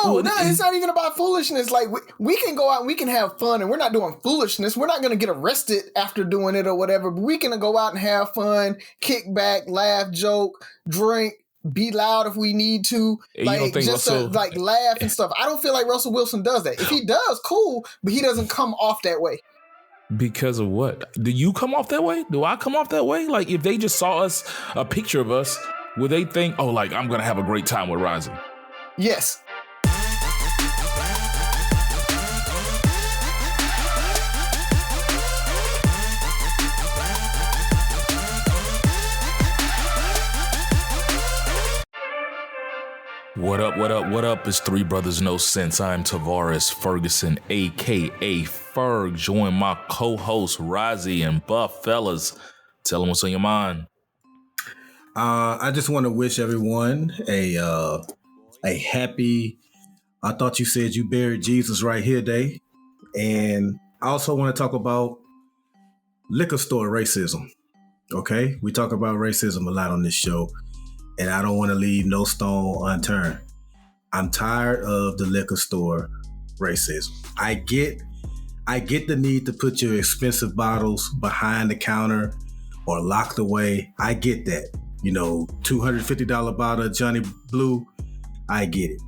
No, it's not even about foolishness. Like we can go out and we can have fun, and we're not doing foolishness. We're not going to get arrested after doing it or whatever. But we can go out and have fun, kick back, laugh, joke, drink, be loud if we need to, like just Russell, to, like laugh and stuff. I don't feel like Russell Wilson does that. If he does, cool, but he doesn't come off that way. Because of what? Do you come off that way? Do I come off that way? Like if they just saw us, a picture of us, would they think, oh, like I'm gonna have a great time with Razi? Yes. What up, what up, what up? It's Three Brothers No Sense. I'm Tavares Ferguson, a.k.a. Ferg. Join my co-host, Razi and Buff. Fellas, tell them what's on your mind. I just want to wish everyone a happy, I thought you said you buried Jesus right here day. And I also want to talk about liquor store racism. Okay? We talk about racism a lot on this show. And I don't want to leave no stone unturned. I'm tired of the liquor store racism. I get the need to put your expensive bottles behind the counter or locked away. I get that. You know, $250 bottle of Johnny Blue. I get it.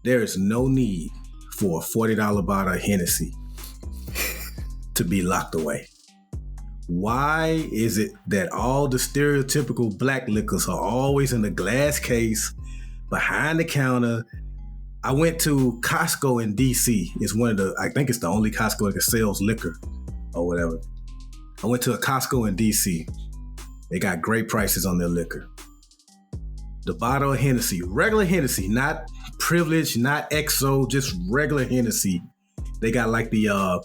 There is no need for a $40 bottle of Hennessy to be locked away. Why is it that all the stereotypical black liquors are always in a glass case behind the counter? I went to Costco in DC. It's I think it's the only Costco that sells liquor or whatever. I went to a Costco in DC. They got great prices on their liquor. The bottle of Hennessy, regular Hennessy, not privileged, not XO, just regular Hennessy. They got like the,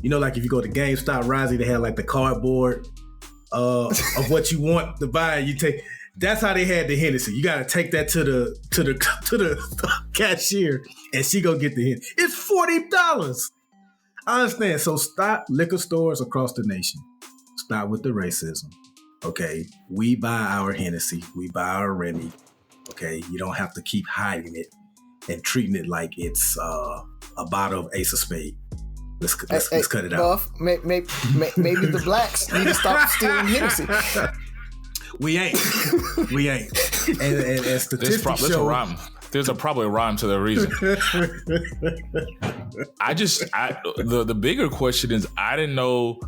you know, like if you go to GameStop, Razi, they have like the cardboard of what you want to buy. You take. That's how they had the Hennessy. You got to take that to the cashier, and she go get the Hennessy. It's $40. I understand. So stop liquor stores across the nation. Stop with the racism. Okay, we buy our Hennessy. We buy our Remy. Okay, you don't have to keep hiding it and treating it like it's a bottle of Ace of Spades. Let's cut it Buff, out. Maybe the blacks need to stop stealing Hennessy. We ain't. And statistics show... There's probably a rhyme to the reason. The bigger question is, I didn't know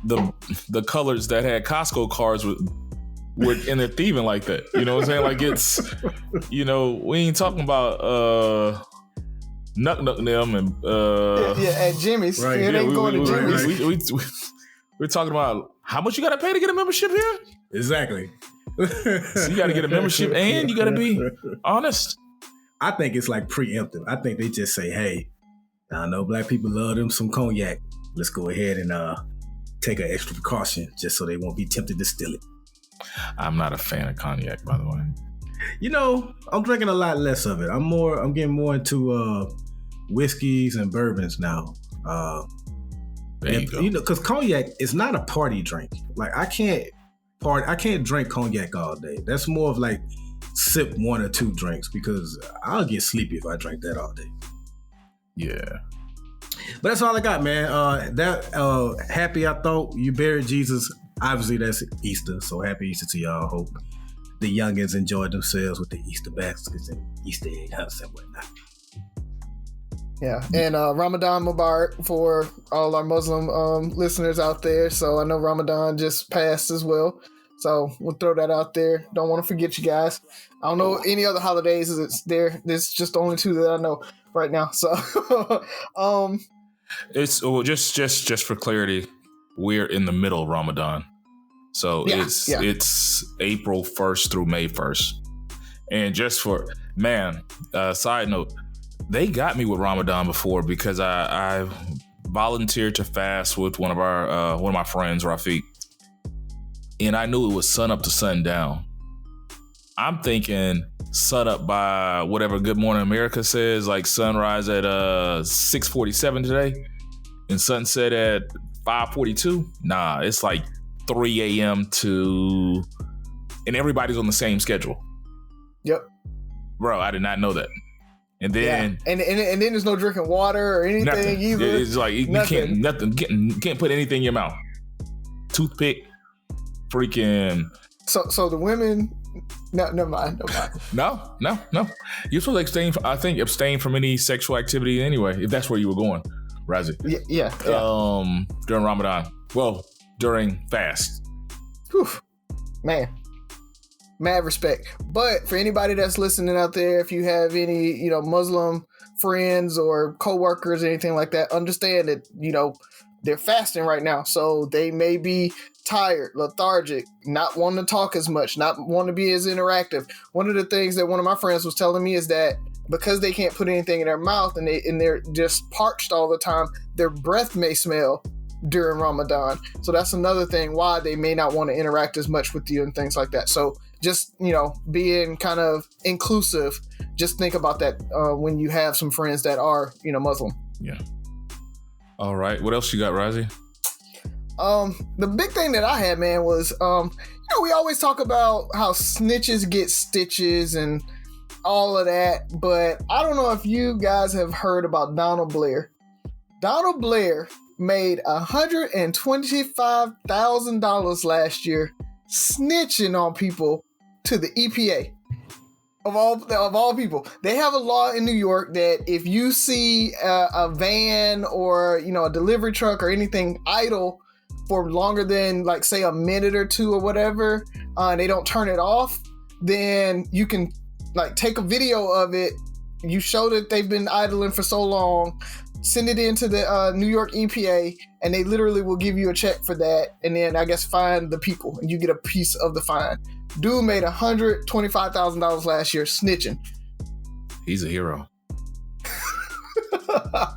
the colors that had Costco cards were in their thieving like that. You know what I'm saying? Like it's, you know, we ain't talking about Nuck them and at Jimmy's. Right. It ain't going to Jimmy's. We're talking about how much you got to pay to get a membership here. Exactly. So you got to get a membership and you got to be honest. I think it's like preemptive. I think they just say, hey, I know black people love them some cognac. Let's go ahead and take an extra precaution just so they won't be tempted to steal it. I'm not a fan of cognac, by the way. You know, I'm drinking a lot less of it. I'm getting more into whiskeys and bourbons now. There you go. You know, because cognac is not a party drink. Like I can't drink cognac all day. That's more of like sip one or two drinks because I'll get sleepy if I drink that all day. Yeah. But that's all I got, man. Happy, I thought you buried Jesus. Obviously, that's Easter. So happy Easter to y'all. Hope the youngins enjoyed themselves with the Easter baskets and Easter egg hunts and whatnot. Yeah, and Ramadan Mubarak for all our Muslim listeners out there. So I know Ramadan just passed as well. So we'll throw that out there. Don't want to forget you guys. I don't know any other holidays. It's there. There's just the only two that I know right now. So it's just for clarity, we're in the middle of Ramadan. So it's April 1st through May 1st. And just for side note, they got me with Ramadan before because I volunteered to fast with one of my friends, Rafiq. And I knew it was sun up to sundown. I'm thinking sun up by whatever Good Morning America says, like sunrise at 6:47 today and sunset at 5:42. Nah, it's like 3 a.m. and everybody's on the same schedule. Yep. Bro, I did not know that. And then and then there's no drinking water or anything either. It's like you can't put anything in your mouth. Toothpick, freaking. So the women. No, never mind. No. You're supposed to abstain from any sexual activity anyway, if that's where you were going, Razi. Yeah. During Ramadan. Well, during fast. Whew. Man. Mad respect. But for anybody that's listening out there, if you have any, Muslim friends or coworkers or anything like that, understand that, they're fasting right now. So they may be tired, lethargic, not wanting to talk as much, not want to be as interactive. One of the things that one of my friends was telling me is that because they can't put anything in their mouth and they're just parched all the time, their breath may smell during Ramadan. So that's another thing why they may not want to interact as much with you and things like that. So just, being kind of inclusive, just think about that when you have some friends that are, Muslim. Yeah. All right. What else you got, Razi? The big thing that I had, man, was, we always talk about how snitches get stitches and all of that, but I don't know if you guys have heard about Donald Blair. Donald Blair made $125,000 last year snitching on people to the EPA. Of all people, they have a law in New York that if you see a van or a delivery truck or anything idle for longer than like say a minute or two or whatever, and they don't turn it off, then you can like take a video of it. You show that they've been idling for so long, send it into the New York EPA, and they literally will give you a check for that, and then I guess fine the people, and you get a piece of the fine. Dude made $125,000 last year snitching. He's a hero. I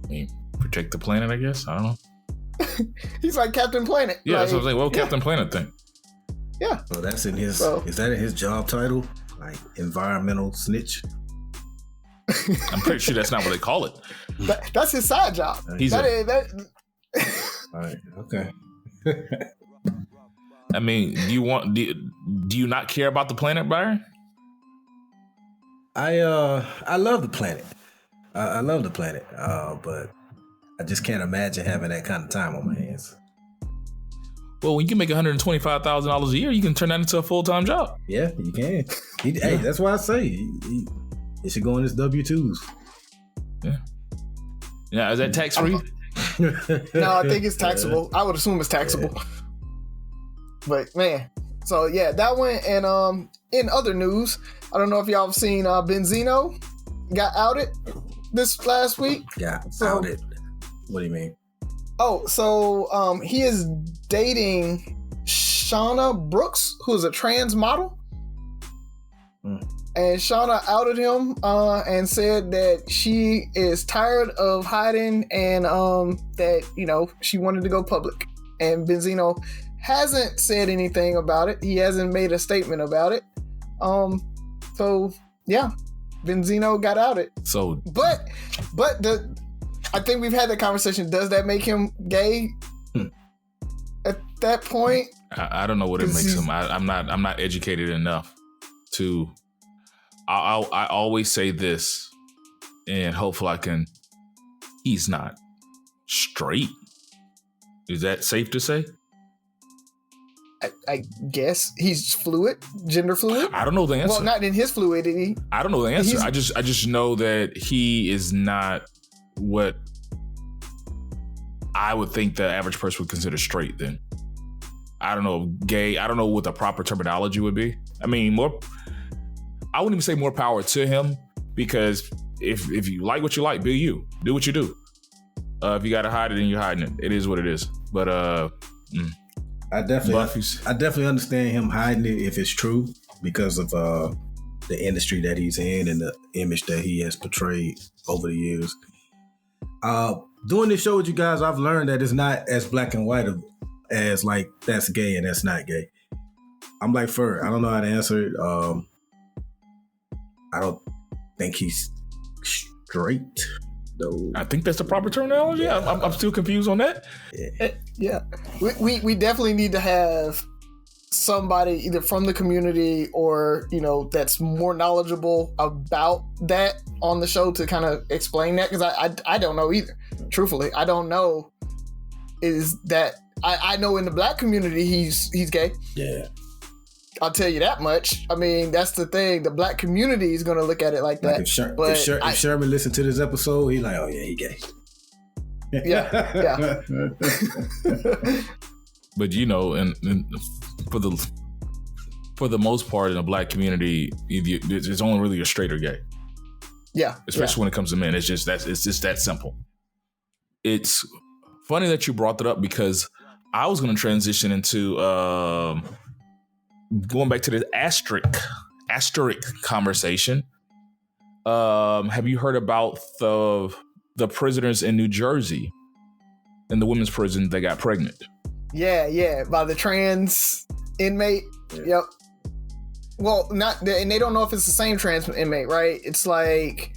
mean, protect the planet, I guess. I don't know. He's like Captain Planet. Yeah, that's what I was like. Well, Captain Planet thing. Yeah. So that's in his. Is that in his job title? Like environmental snitch? I'm pretty sure that's not what they call it. That's his side job. All right. Okay. I mean, do you not care about the planet, Byron? I love the planet. I love the planet. But I just can't imagine having that kind of time on my hands. Well, when you can make $125,000 a year, you can turn that into a full-time job. Yeah, you can. Hey, that's why I say he should go on his W-2s. Yeah. Yeah, is that tax-free? No, I think it's taxable. I would assume it's taxable. Yeah. But man, so yeah, that one. And in other news, I don't know if y'all have seen Benzino got outed this last week. Outed. What do you mean? Oh, so he is dating Shauna Brooks, who's a trans model. And Shauna outed him and said that she is tired of hiding and that, she wanted to go public. And Benzino hasn't said anything about it. He hasn't made a statement about it. So yeah, Benzino got outed. So, but I think we've had that conversation. Does that make him gay? At that point, I don't know what it makes him. I'm not educated enough to. I always say this, and hopefully I can. He's not straight. Is that safe to say? I guess he's fluid, gender fluid. I don't know the answer. Well, not in his fluidity. I don't know the answer. I just know that he is not what I would think the average person would consider straight. Then I don't know, gay. I don't know what the proper terminology would be. I mean, I wouldn't even say more power to him, because if you like what you like, be you. Do what you do. If you gotta hide it, then you're hiding it. It is what it is. But I definitely understand him hiding it if it's true, because of the industry that he's in and the image that he has portrayed over the years. Doing this show with you guys, I've learned that it's not as black and white as like that's gay and that's not gay. I'm like Ferg. I don't know how to answer it. I don't think he's straight, though. I think that's the proper terminology. Yeah. I'm still confused on that. Yeah. We definitely need to have somebody either from the community or, that's more knowledgeable about that on the show to kind of explain that, because I don't know either. Truthfully, I don't know. Is that I know in the black community he's gay. Yeah. I'll tell you that much. I mean, that's the thing. The black community is going to look at it like that. If Sherman listened to this episode, he's like, oh yeah, he gay. Yeah. But and for the most part in the black community, there's only really a straight or gay. Yeah. Especially when it comes to men, it's just that simple. It's funny that you brought that up, because I was going to transition into going back to the asterisk conversation. Have you heard about the prisoners in New Jersey, in the women's prison that got pregnant? Yeah, by the trans inmate. Yep. Well, and they don't know if it's the same trans inmate, right? It's like,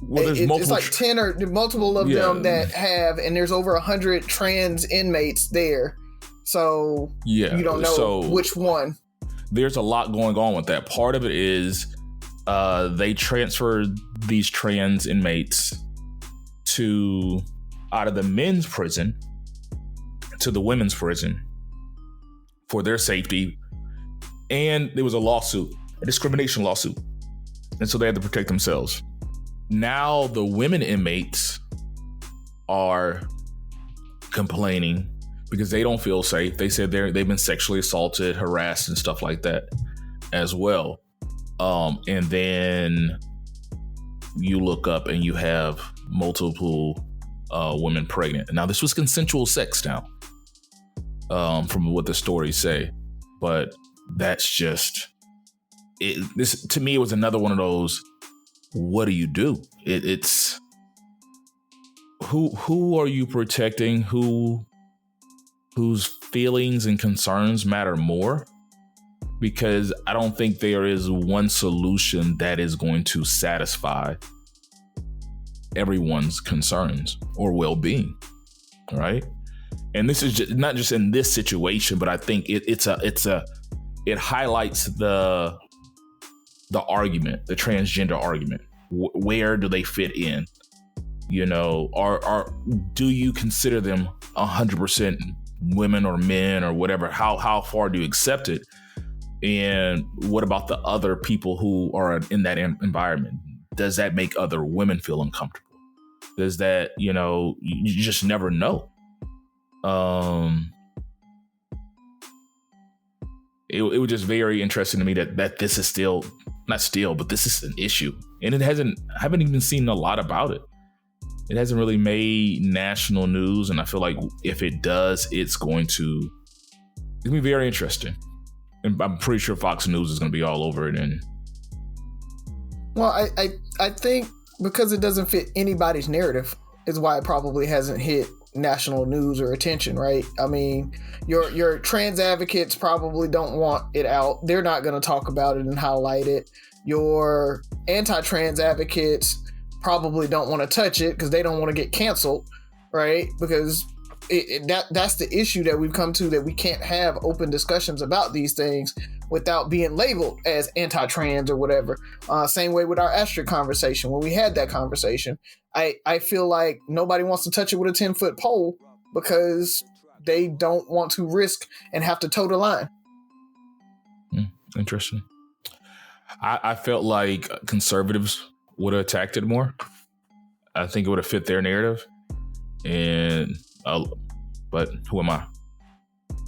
there's multiple. It's like 10 or multiple of them that have, and there's over 100 trans inmates there. So you don't know which one. There's a lot going on with that. Part of it is they transferred these trans inmates out of the men's prison to the women's prison for their safety. And there was a discrimination lawsuit. And so they had to protect themselves. Now the women inmates are complaining because they don't feel safe. They said they've been sexually assaulted, harassed, and stuff like that as well. And then you look up and you have multiple women pregnant. Now, this was consensual sex now, from what the stories say. But that's just it. This, to me, it was another one of those, what do you do? It's who are you protecting? Whose feelings and concerns matter more? Because I don't think there is one solution that is going to satisfy everyone's concerns or well-being, right? And this is not just in this situation, but I think it highlights the argument, the transgender argument. Where do they fit in? Do you consider them 100% women or men or whatever? How far do you accept it? And what about the other people who are in that environment? Does that make other women feel uncomfortable? Does that, you just never know. It was just very interesting to me that this is but this is an issue. And I haven't even seen a lot about it. It hasn't really made national news. And I feel like if it does, it's going to be very interesting. And I'm pretty sure Fox News is going to be all over it. And well, I think because it doesn't fit anybody's narrative is why it probably hasn't hit national news or attention, right? I mean, your trans advocates probably don't want it out. They're not going to talk about it and highlight it. Your anti-trans advocates probably don't want to touch it because they don't want to get canceled, right? Because that's the issue that we've come to, that we can't have open discussions about these things without being labeled as anti-trans or whatever. Same way with our asterisk conversation. When we had that conversation, I feel like nobody wants to touch it with a 10-foot pole because they don't want to risk and have to toe the line. Interesting. I felt like conservatives would have attacked it more. I think it would have fit their narrative. And but who am I?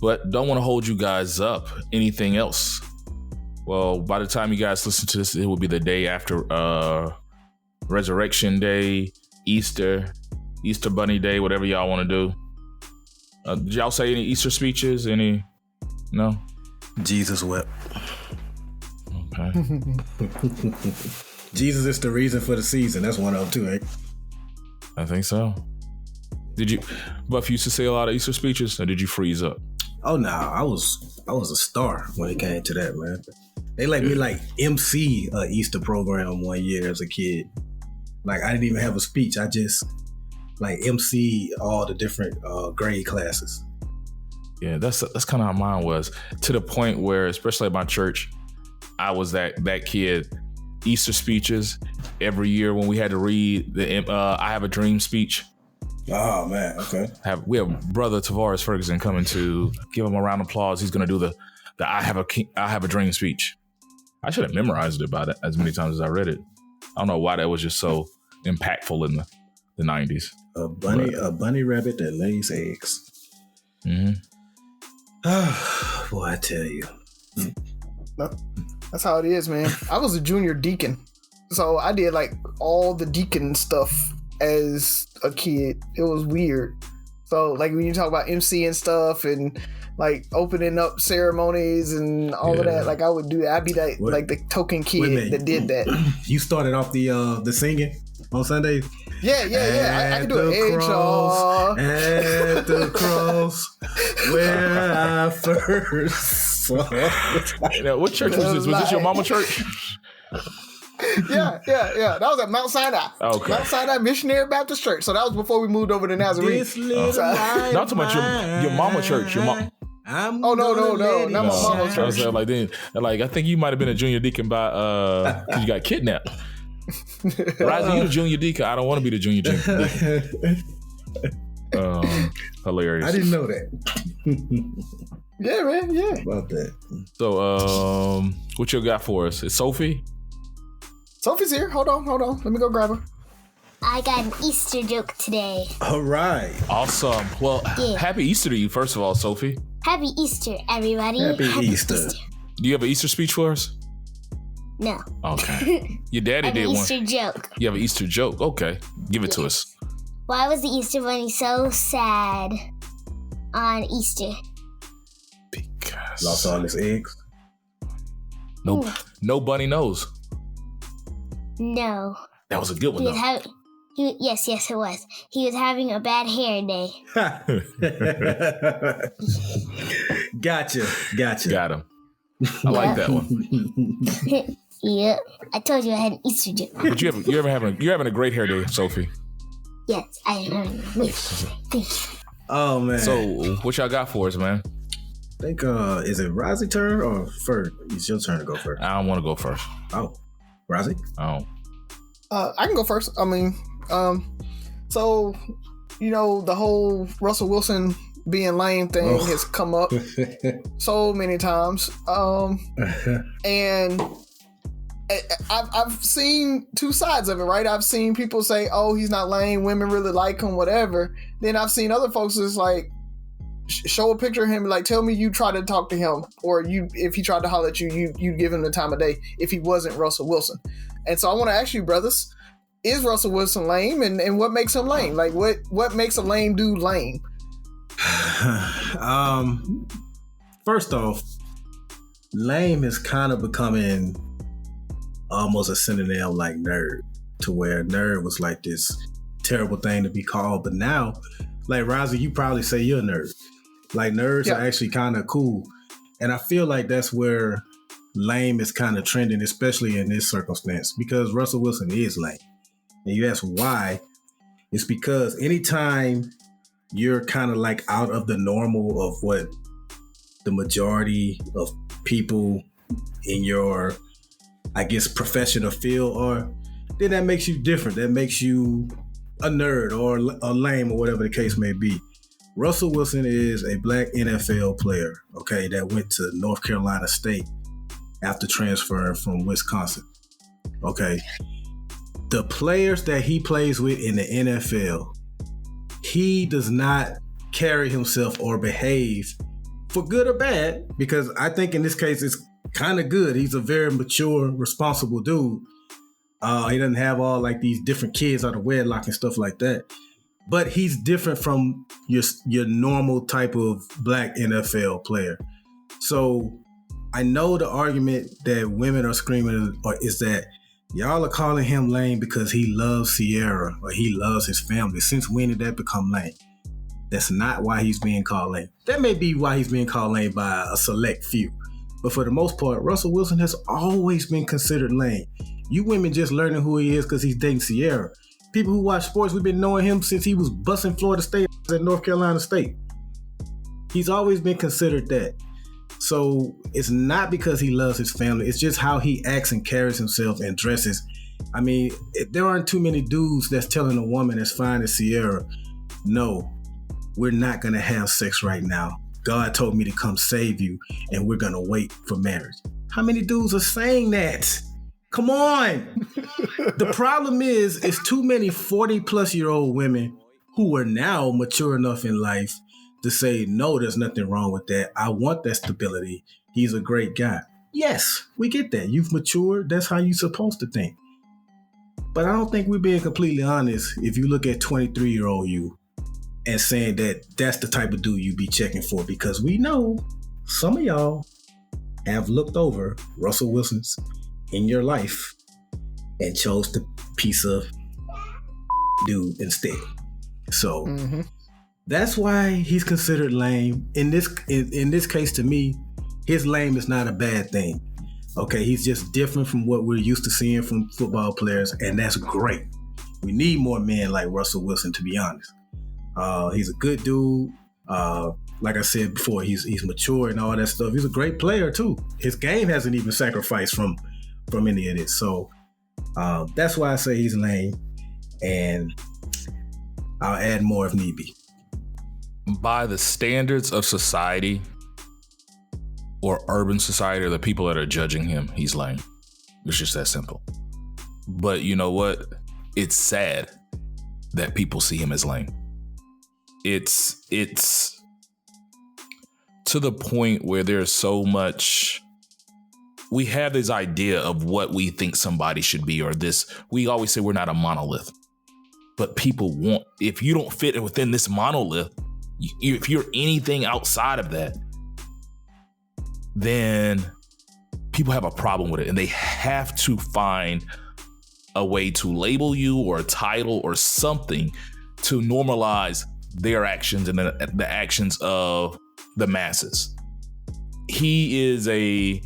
But don't want to hold you guys up. Anything else? Well, by the time you guys listen to this, it will be the day after Resurrection Day, Easter Bunny Day, whatever y'all want to do. Did y'all say any Easter speeches? Any? No? Jesus wept. Okay. Jesus is the reason for the season. That's one of them too, eh? I think so. Did you, Buff, used to say a lot of Easter speeches, or did you freeze up? Oh no, I was a star when it came to that, man. They let me like MC a Easter program one year as a kid. Like I didn't even have a speech. I just like MC all the different grade classes. Yeah, that's kind of how mine was, to the point where, especially at my church, I was that kid. Easter speeches every year when we had to read the I Have a Dream speech. Oh man, okay. We have Brother Tavares Ferguson coming to give him a round of applause. He's going to do the I Have a Dream speech. I should have memorized it by that as many times as I read it. I don't know why that was just so impactful in the 90s. A bunny rabbit that lays eggs. Mm-hmm. Boy, I tell you. That's how it is, man. I was a junior deacon, so I did like all the deacon stuff as a kid. It was weird. So like when you talk about MC and stuff and like opening up ceremonies and all of that, like I would do that. I'd be that like the token kid that did that. You started off the singing on Sundays? Yeah. I can do an egg shawl. At the cross where I first saw. What church was this? Was this your mama church? Yeah. That was at Mount Sinai. Okay. Mount Sinai Missionary Baptist Church. So that was before we moved over to Nazarene. Not too much your mama church. Your mom. No, not my mama's church. I think you might have been a junior deacon by because you got kidnapped. Razi, you the junior deacon. I don't want to be the junior deacon. Hilarious. I didn't know that. Yeah, man. Yeah. About that. So, what you got for us? Is Sophie? Sophie's here. Hold on. Let me go grab her. I got an Easter joke today. All right. Awesome. Well, Happy Easter to you, first of all, Sophie. Happy Easter, everybody. Happy Easter. Do you have an Easter speech for us? No. Okay. Your daddy did one. Easter joke. You have an Easter joke? Okay. Give it to us. Why was the Easter bunny so sad on Easter? Because lost all his eggs. No bunny knows. No. That was a good one, though. Yes, it was. He was having a bad hair day. Gotcha. Got him. I like that one. Yep. I told you I had an Easter joke. But you're having a great hair day, Sophie. Yes, I am. Thank you. Oh man. So what y'all got for us, man? I think is it Razi turn or Ferg? It's your turn to go first. I don't want to go first. Oh, Razi? Oh. I can go first. I mean, so the whole Russell Wilson being lame thing has come up so many times. And I've seen two sides of it, right? I've seen people say, "Oh, he's not lame. Women really like him, whatever." Then I've seen other folks that's like, show a picture of him, like, tell me you try to talk to him, or if he tried to holler at you give him the time of day if he wasn't Russell Wilson. And so I want to ask you, brothers, is Russell Wilson lame, and what makes him lame? Like, what makes a lame dude lame? First off, lame is kind of becoming almost a synonym like nerd, to where nerd was like this terrible thing to be called. But now, like Razi, you probably say you're a nerd. Like nerds are actually kind of cool. And I feel like that's where lame is kind of trending, especially in this circumstance, because Russell Wilson is lame. And you ask why, it's because anytime you're kind of like out of the normal of what the majority of people in your, I guess, professional field are, then that makes you different. That makes you a nerd or a lame or whatever the case may be. Russell Wilson is a black NFL player, okay, that went to North Carolina State after transferring from Wisconsin, okay? The players that he plays with in the NFL, he does not carry himself or behave for good or bad, because I think in this case it's kind of good. He's a very mature, responsible dude. He doesn't have all like these different kids out of wedlock and stuff like that. But he's different from your normal type of black NFL player. So I know the argument that women are screaming is that y'all are calling him lame because he loves Sierra or he loves his family. Since when did that become lame? That's not why he's being called lame. That may be why he's being called lame by a select few. But for the most part, Russell Wilson has always been considered lame. You women just learning who he is because he's dating Sierra. People who watch sports, we've been knowing him since he was busting Florida State at North Carolina State. He's always been considered that. So it's not because he loves his family. It's just how he acts and carries himself and dresses. I mean, there aren't too many dudes that's telling a woman as fine as Sierra, no, we're not going to have sex right now. God told me to come save you, and we're going to wait for marriage. How many dudes are saying that? Come on. The problem is, it's too many 40-plus-year-old women who are now mature enough in life to say, no, there's nothing wrong with that. I want that stability. He's a great guy. Yes, we get that. You've matured. That's how you're supposed to think. But I don't think we're being completely honest if you look at 23-year-old you and saying that that's the type of dude you be checking for, because we know some of y'all have looked over Russell Wilson's in your life and chose the piece of dude instead. So that's why he's considered lame. In this case, to me, his lame is not a bad thing. Okay, he's just different from what we're used to seeing from football players, and that's great. We need more men like Russell Wilson, to be honest. He's a good dude. Like I said before, he's mature and all that stuff. He's a great player too. His game hasn't even sacrificed from any of this. So that's why I say he's lame, and I'll add more if need be. By the standards of society or urban society or the people that are judging him, he's lame. It's just that simple. But you know what? It's sad that people see him as lame. It's to the point where there's so much. We have this idea of what we think somebody should be, or this. We always say we're not a monolith, but people want. If you don't fit within this monolith, if you're anything outside of that, then people have a problem with it, and they have to find a way to label you or a title or something to normalize their actions and the actions of the masses. He is a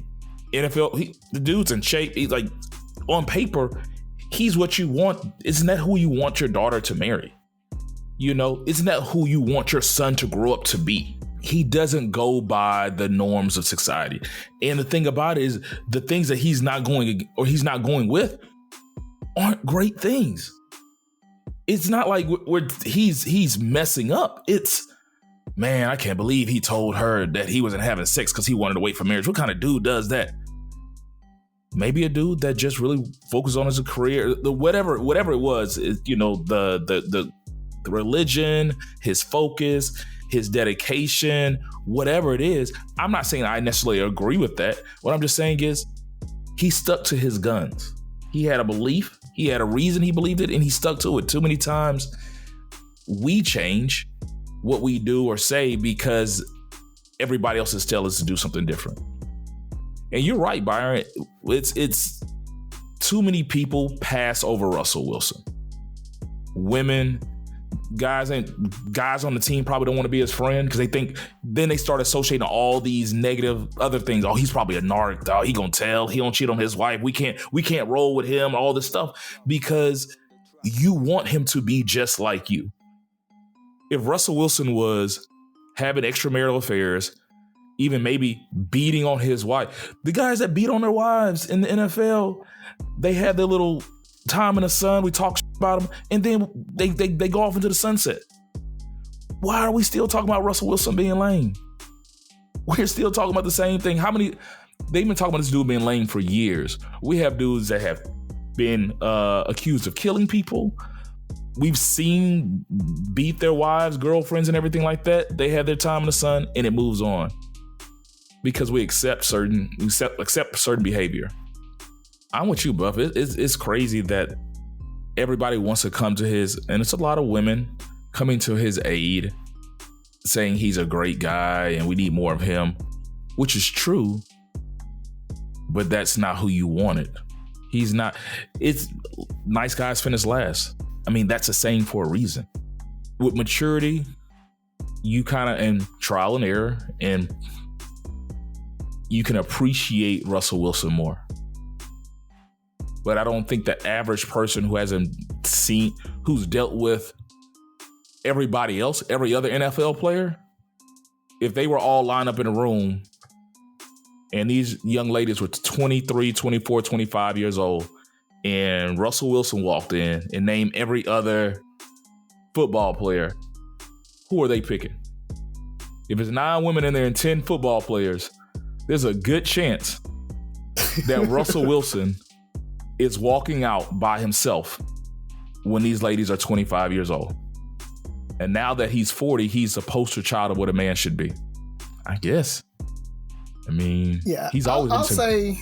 NFL. The dude's in shape. He's like, on paper, he's what you want. Isn't that who you want your daughter to marry? You know, isn't that who you want your son to grow up to be? He doesn't go by the norms of society. And the thing about it is, the things that he's not going with aren't great things. It's not like he's messing up. It's, man, I can't believe he told her that he wasn't having sex because he wanted to wait for marriage. What kind of dude does that? Maybe a dude that just really focused on his career, whatever it was, you know, the religion, his focus, his dedication, whatever it is. I'm not saying I necessarily agree with that. What I'm just saying is he stuck to his guns. He had a belief. He had a reason he believed it, and he stuck to it. Too many times we change what we do or say because everybody else is telling us to do something different. And you're right, Byron. It's too many people pass over Russell Wilson. Women, guys on the team probably don't want to be his friend because they think, then they start associating all these negative other things. Oh, he's probably a narc. Oh, he gonna tell. He don't cheat on his wife. We can't roll with him. All this stuff because you want him to be just like you. If Russell Wilson was having extramarital affairs, even maybe beating on his wife, the guys that beat on their wives in the NFL, they have their little time in the sun. We talk about them, and then they go off into the sunset. Why are we still talking about Russell Wilson being lame? We're still talking about the same thing. They've been talking about this dude being lame for years. We have dudes that have been accused of killing people. We've seen beat their wives, girlfriends, and everything like that. They have their time in the sun, and it moves on because we accept certain behavior. I'm with you, Buff. It's crazy that everybody wants to come to his, and it's a lot of women coming to his aid, saying he's a great guy and we need more of him, which is true, but that's not who you wanted. He's not. It's nice guys finish last. I mean, that's a saying for a reason. With maturity, you kind of, and trial and error, and you can appreciate Russell Wilson more. But I don't think the average person who's dealt with everybody else, every other NFL player, if they were all lined up in a room and these young ladies were 23, 24, 25 years old, and Russell Wilson walked in and named every other football player, who are they picking? If it's 9 women in there and 10 football players, there's a good chance that Russell Wilson is walking out by himself when these ladies are 25 years old. And now that he's 40, he's a poster child of what a man should be, I guess. I mean, yeah, he's always I'll say,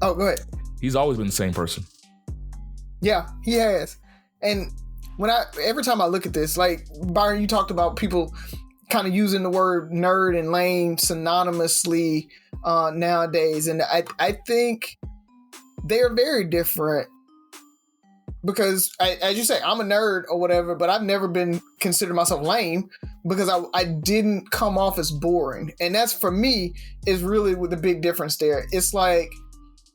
oh, go ahead. He's always been the same person. Yeah, he has. And every time I look at this, like Byron, you talked about people kind of using the word nerd and lame synonymously nowadays. And I think they're very different because, as you say, I'm a nerd or whatever, but I've never been considered myself lame because I didn't come off as boring. And that's, for me, is really the big difference there. It's like,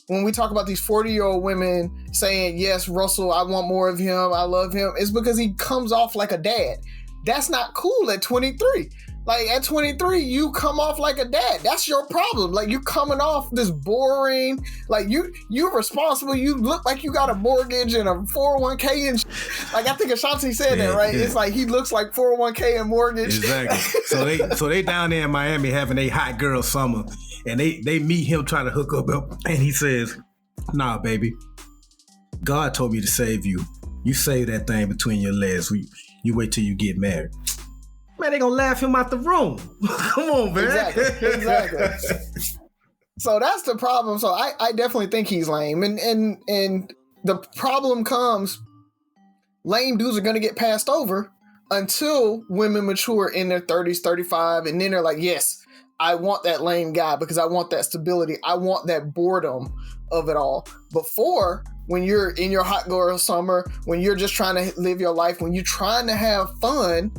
when we talk about these 40-year-old women saying, yes, Russell, I want more of him, I love him, it's because he comes off like a dad. That's not cool at 23. Like, at 23, you come off like a dad. That's your problem. Like, you coming off this boring, like, you're responsible. You look like you got a mortgage and a 401k and like, I think Ashanti said that, right? Yeah. It's like, he looks like 401k and mortgage. Exactly. So they down there in Miami having a hot girl summer, and they meet him trying to hook up, and he says, nah, baby, God told me to save you. You save that thing between your legs. You wait till you get married. Man, they gonna laugh him out the room. Come on, man. Exactly. So that's the problem. So I definitely think he's lame. And the problem comes, lame dudes are gonna get passed over until women mature in their 30s, 35, and then they're like, yes, I want that lame guy because I want that stability. I want that boredom of it all. Before, when you're in your hot girl summer, when you're just trying to live your life, when you're trying to have fun,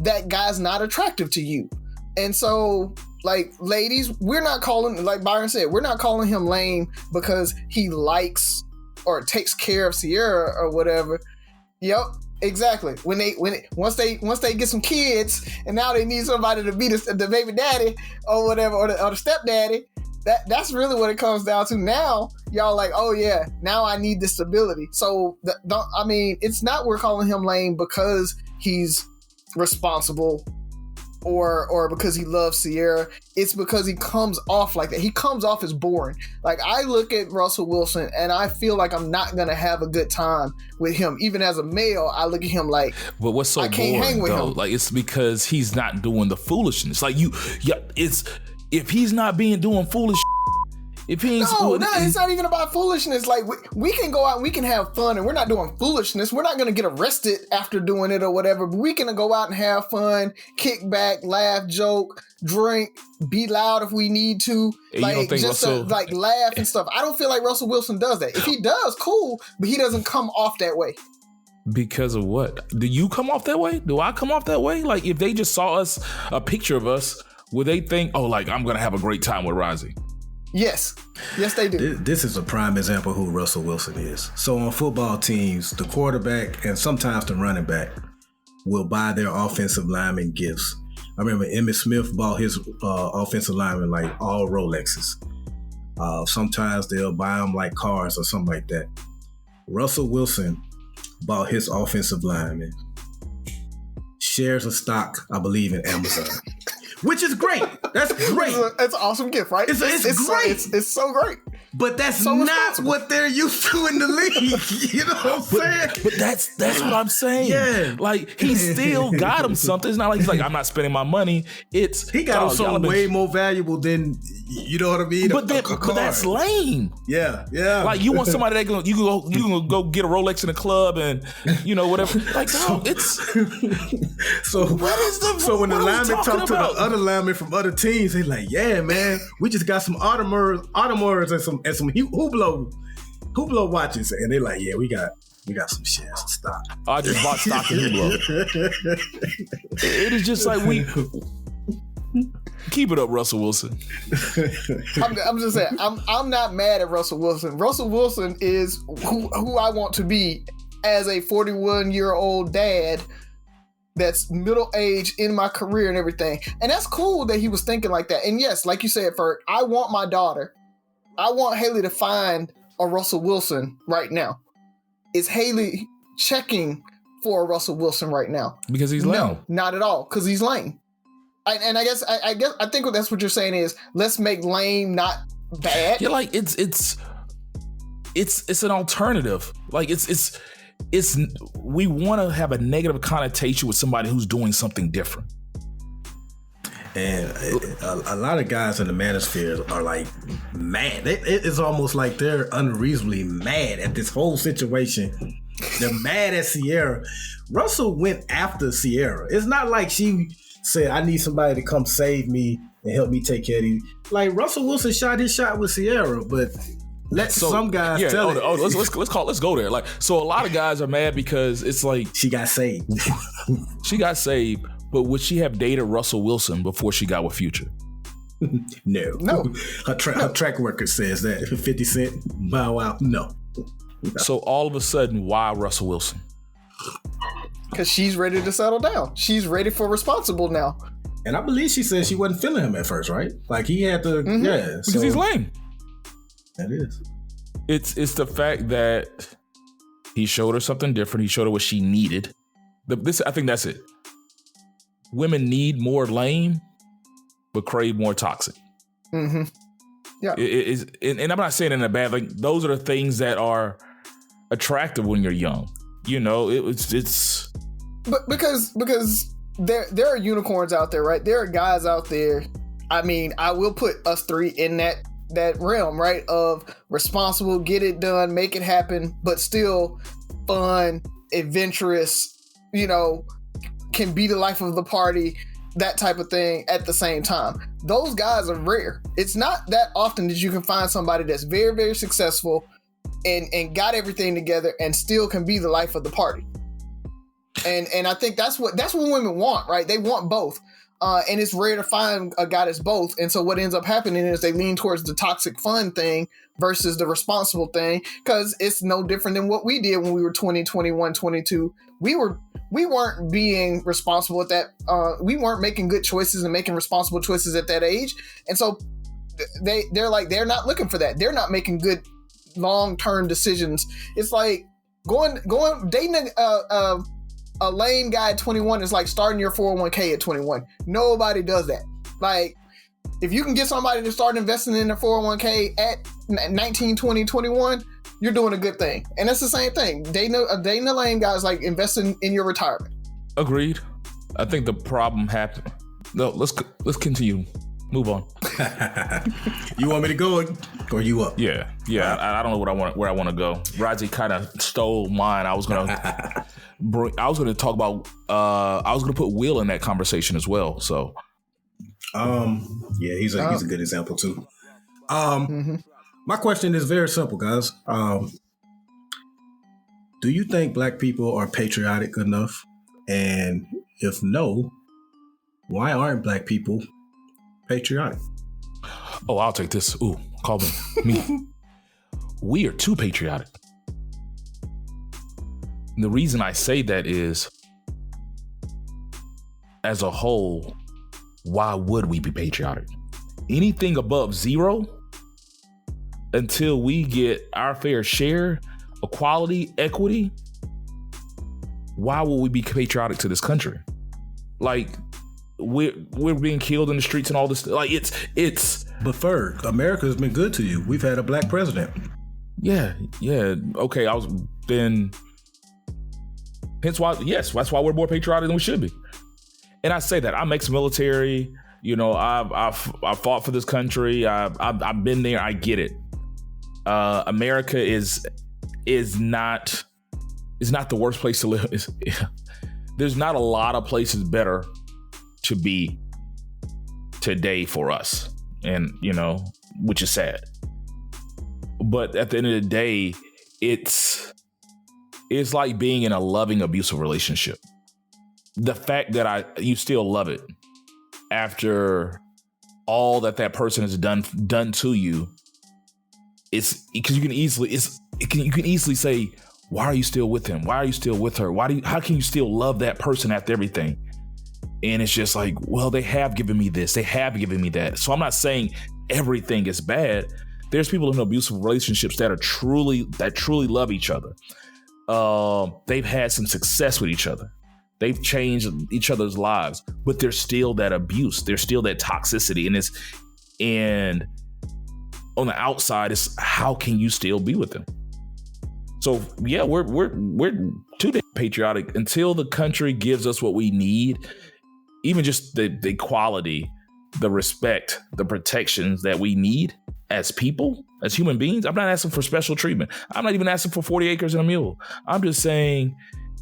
that guy's not attractive to you. And so, like, ladies, we're not calling, like Byron said, we're not calling him lame because he likes or takes care of Sierra or whatever. Yep, exactly. Once they get some kids and now they need somebody to be the baby daddy or whatever, or the stepdaddy, that's really what it comes down to. Now y'all like, oh yeah, now I need the stability. So it's not we're calling him lame because he's responsible or because he loves Sierra. It's because he comes off like that. He comes off as boring. Like, I look at Russell Wilson and I feel like I'm not gonna have a good time with him. Even as a male, I look at him like, but what's so I can't boring, hang with though? him. Like, it's because he's not doing the foolishness. Like, it's if he's not doing foolish. If he ain't no, it's not even about foolishness. Like, we can go out and we can have fun, and we're not doing foolishness. We're not going to get arrested after doing it or whatever, but we can go out and have fun, kick back, laugh, joke, drink, be loud if we need to, like, just Russell, like laugh and stuff. I don't feel like Russell Wilson does that. If he does, cool, but he doesn't come off that way. Because of what? Do you come off that way? Do I come off that way? Like, if they just saw a picture of us, would they think, oh, like, I'm going to have a great time with Razi? Yes, they do. This is a prime example of who Russell Wilson is. So on football teams, the quarterback and sometimes the running back will buy their offensive lineman gifts. I remember Emmitt Smith bought his offensive lineman like all Rolexes. Sometimes they'll buy them like cars or something like that. Russell Wilson bought his offensive lineman shares of stock, I believe, in Amazon. Which is great. That's great. It's an awesome gift, right? It's great. It's so great. But that's so not what they're used to in the league. You know what I'm saying? But that's what I'm saying. Yeah. Like, he still got him something. It's not like he's like, I'm not spending my money. He got him something way more valuable than, you know what I mean? But that's lame. Yeah. Like, you want somebody that you can go get a Rolex in the club and, you know, whatever. Like, no, it's so when the linemen talk to the other linemen from other teams, they like, yeah, man, we just got some Audemars and some Hublot watches, and they like, yeah, we got some shares of stock. I just bought stock in Hublot. It is just like, we keep it up, Russell Wilson. I'm just saying, I'm not mad at Russell Wilson. Russell Wilson is who I want to be as a 41-year-old dad that's middle age in my career and everything. And that's cool that he was thinking like that. And yes, like you said, Ferg, I want my daughter, I want Haley to find a Russell Wilson right now. Is Haley checking for a Russell Wilson right now? Because he's lame. No, not at all. Because he's lame. I think that's what you're saying is let's make lame not bad. Yeah, like it's an alternative. Like it's we want to have a negative connotation with somebody who's doing something different. And a lot of guys in the manosphere are like mad. It's almost like they're unreasonably mad at this whole situation. They're mad at Sierra. Russell went after Sierra. It's not like she said, I need somebody to come save me and help me take care of you. Like Russell Wilson shot his shot with Sierra, but some guys tell it. Let's go there. Like, so a lot of guys are mad because it's like she got saved. She got saved. But would she have dated Russell Wilson before she got with Future? No. Her track record says that. 50 Cent, Bow Wow, no. So all of a sudden, why Russell Wilson? Because she's ready to settle down. She's ready for responsible now. And I believe she said she wasn't feeling him at first, right? Like he had to, because he's lame. That is. It's the fact that he showed her something different. He showed her what she needed. I think that's it. Women need more lame, but crave more toxic. Mm-hmm. Yeah. And I'm not saying it in a bad, like those are the things that are attractive when you're young. You know, it's. But because there are unicorns out there, right? There are guys out there. I mean, I will put us three in that realm, right? Of responsible, get it done, make it happen, but still fun, adventurous, you know, can be the life of the party, that type of thing at the same time. Those guys are rare. It's not that often that you can find somebody that's very, very successful and got everything together and still can be the life of the party. And I think that's what women want, right? They want both. And it's rare to find a guy that's both. And so what ends up happening is they lean towards the toxic fun thing versus the responsible thing, because it's no different than what we did when we were 20, 21, 22. We weren't being responsible at that. We weren't making good choices and making responsible choices at that age. And so they're not looking for that. They're not making good long-term decisions. It's like dating a lame guy at 21 is like starting your 401k at 21. Nobody does that. Like, if you can get somebody to start investing in their 401k at 19, 20, 21, you're doing a good thing. And that's the same thing. Dating a lame guy is like investing in your retirement. Agreed. I think the problem happened. No, let's continue. Move on. You want me to go or you up? Yeah. I don't know where I want to go. Razi kind of stole mine. I was gonna talk about. I was gonna put Will in that conversation as well. So, he's a good example too. My question is very simple, guys. Do you think Black people are patriotic enough? And if no, why aren't Black people patriotic? Oh, I'll take this. Ooh, call me. We are too patriotic. And the reason I say that is, as a whole, why would we be patriotic? Anything above zero, until we get our fair share, equality, equity, why will we be patriotic to this country? Like, we're being killed in the streets and all this. Like, it's. But Ferg, America has been good to you. We've had a Black president. Yeah. Okay, hence why, yes, that's why we're more patriotic than we should be. And I say that I'm ex-military. You know, I've fought for this country. I've been there. I get it. America is not the worst place to live. There's not a lot of places better to be today for us, and you know, which is sad. But at the end of the day, it's like being in a loving, abusive relationship. The fact that you still love it after all that person has done to you, it's because you can easily say, Why are you still with him? Why are you still with her? How can you still love that person after everything? And it's just like, well, they have given me this. They have given me that. So I'm not saying everything is bad. There's people in abusive relationships that truly love each other. They've had some success with each other. They've changed each other's lives, but there's still that abuse. There's still that toxicity. And on the outside, it's how can you still be with them? So yeah, we're too damn patriotic until the country gives us what we need. Even just the equality, the respect, the protections that we need as people, as human beings. I'm not asking for special treatment. I'm not even asking for 40 acres and a mule. I'm just saying,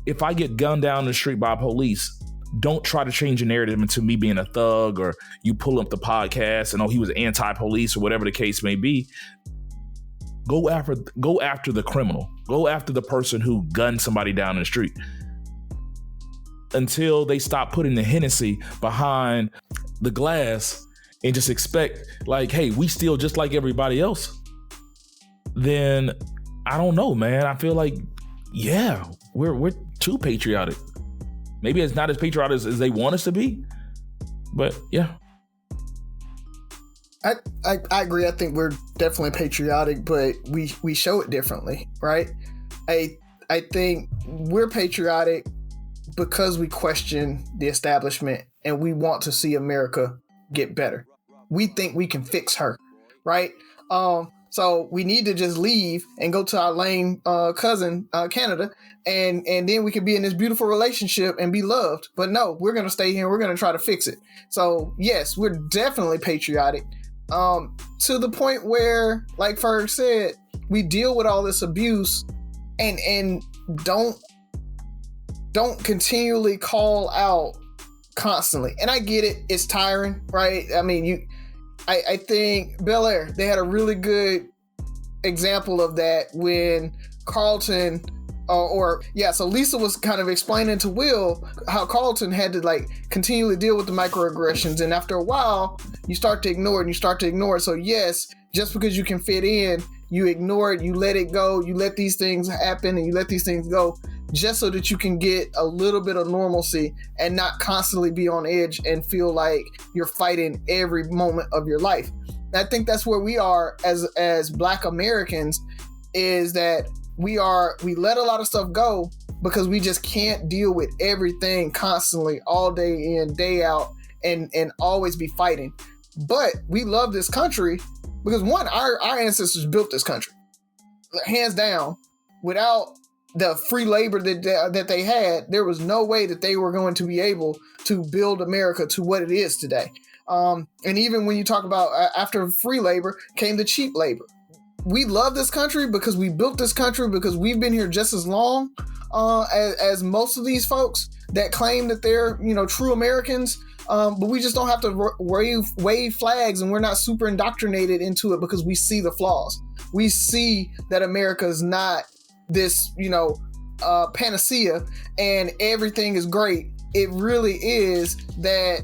if I get gunned down the street by police, don't try to change the narrative into me being a thug, or you pull up the podcast and, he was anti-police or whatever the case may be. Go after the criminal. Go after the person who gunned somebody down in the street. Until they stop putting the Hennessy behind the glass and just expect like, hey, we steal just like everybody else. Then I don't know, man. I feel like, yeah, we're too patriotic. Maybe it's not as patriotic as they want us to be, but yeah. I agree. I think we're definitely patriotic, but we show it differently, right? I think we're patriotic because we question the establishment and we want to see America get better. We think we can fix her, right? So we need to just leave and go to our lame cousin, Canada, and then we can be in this beautiful relationship and be loved. But no, we're going to stay here and we're going to try to fix it. So yes, we're definitely patriotic, to the point where, like Ferg said, we deal with all this abuse and don't continually call out constantly. And I get it. It's tiring, right? I mean, I think Blair, they had a really good example of that when Carlton so Lisa was kind of explaining to Will how Carlton had to like continually deal with the microaggressions. And after a while, you start to ignore it. So yes, just because you can fit in, you ignore it, you let it go, you let these things happen and you let these things go, just so that you can get a little bit of normalcy and not constantly be on edge and feel like you're fighting every moment of your life. And I think that's where we are as Black Americans, is that we let a lot of stuff go because we just can't deal with everything constantly all day in, day out, and always be fighting. But we love this country because, one, our ancestors built this country, hands down. Without the free labor that they had, there was no way that they were going to be able to build America to what it is today. And even when you talk about after free labor came the cheap labor. We love this country because we built this country, because we've been here just as long as most of these folks that claim that they're, true Americans. But we just don't have to wave flags, and we're not super indoctrinated into it because we see the flaws. We see that America is not this, panacea and everything is great. It really is that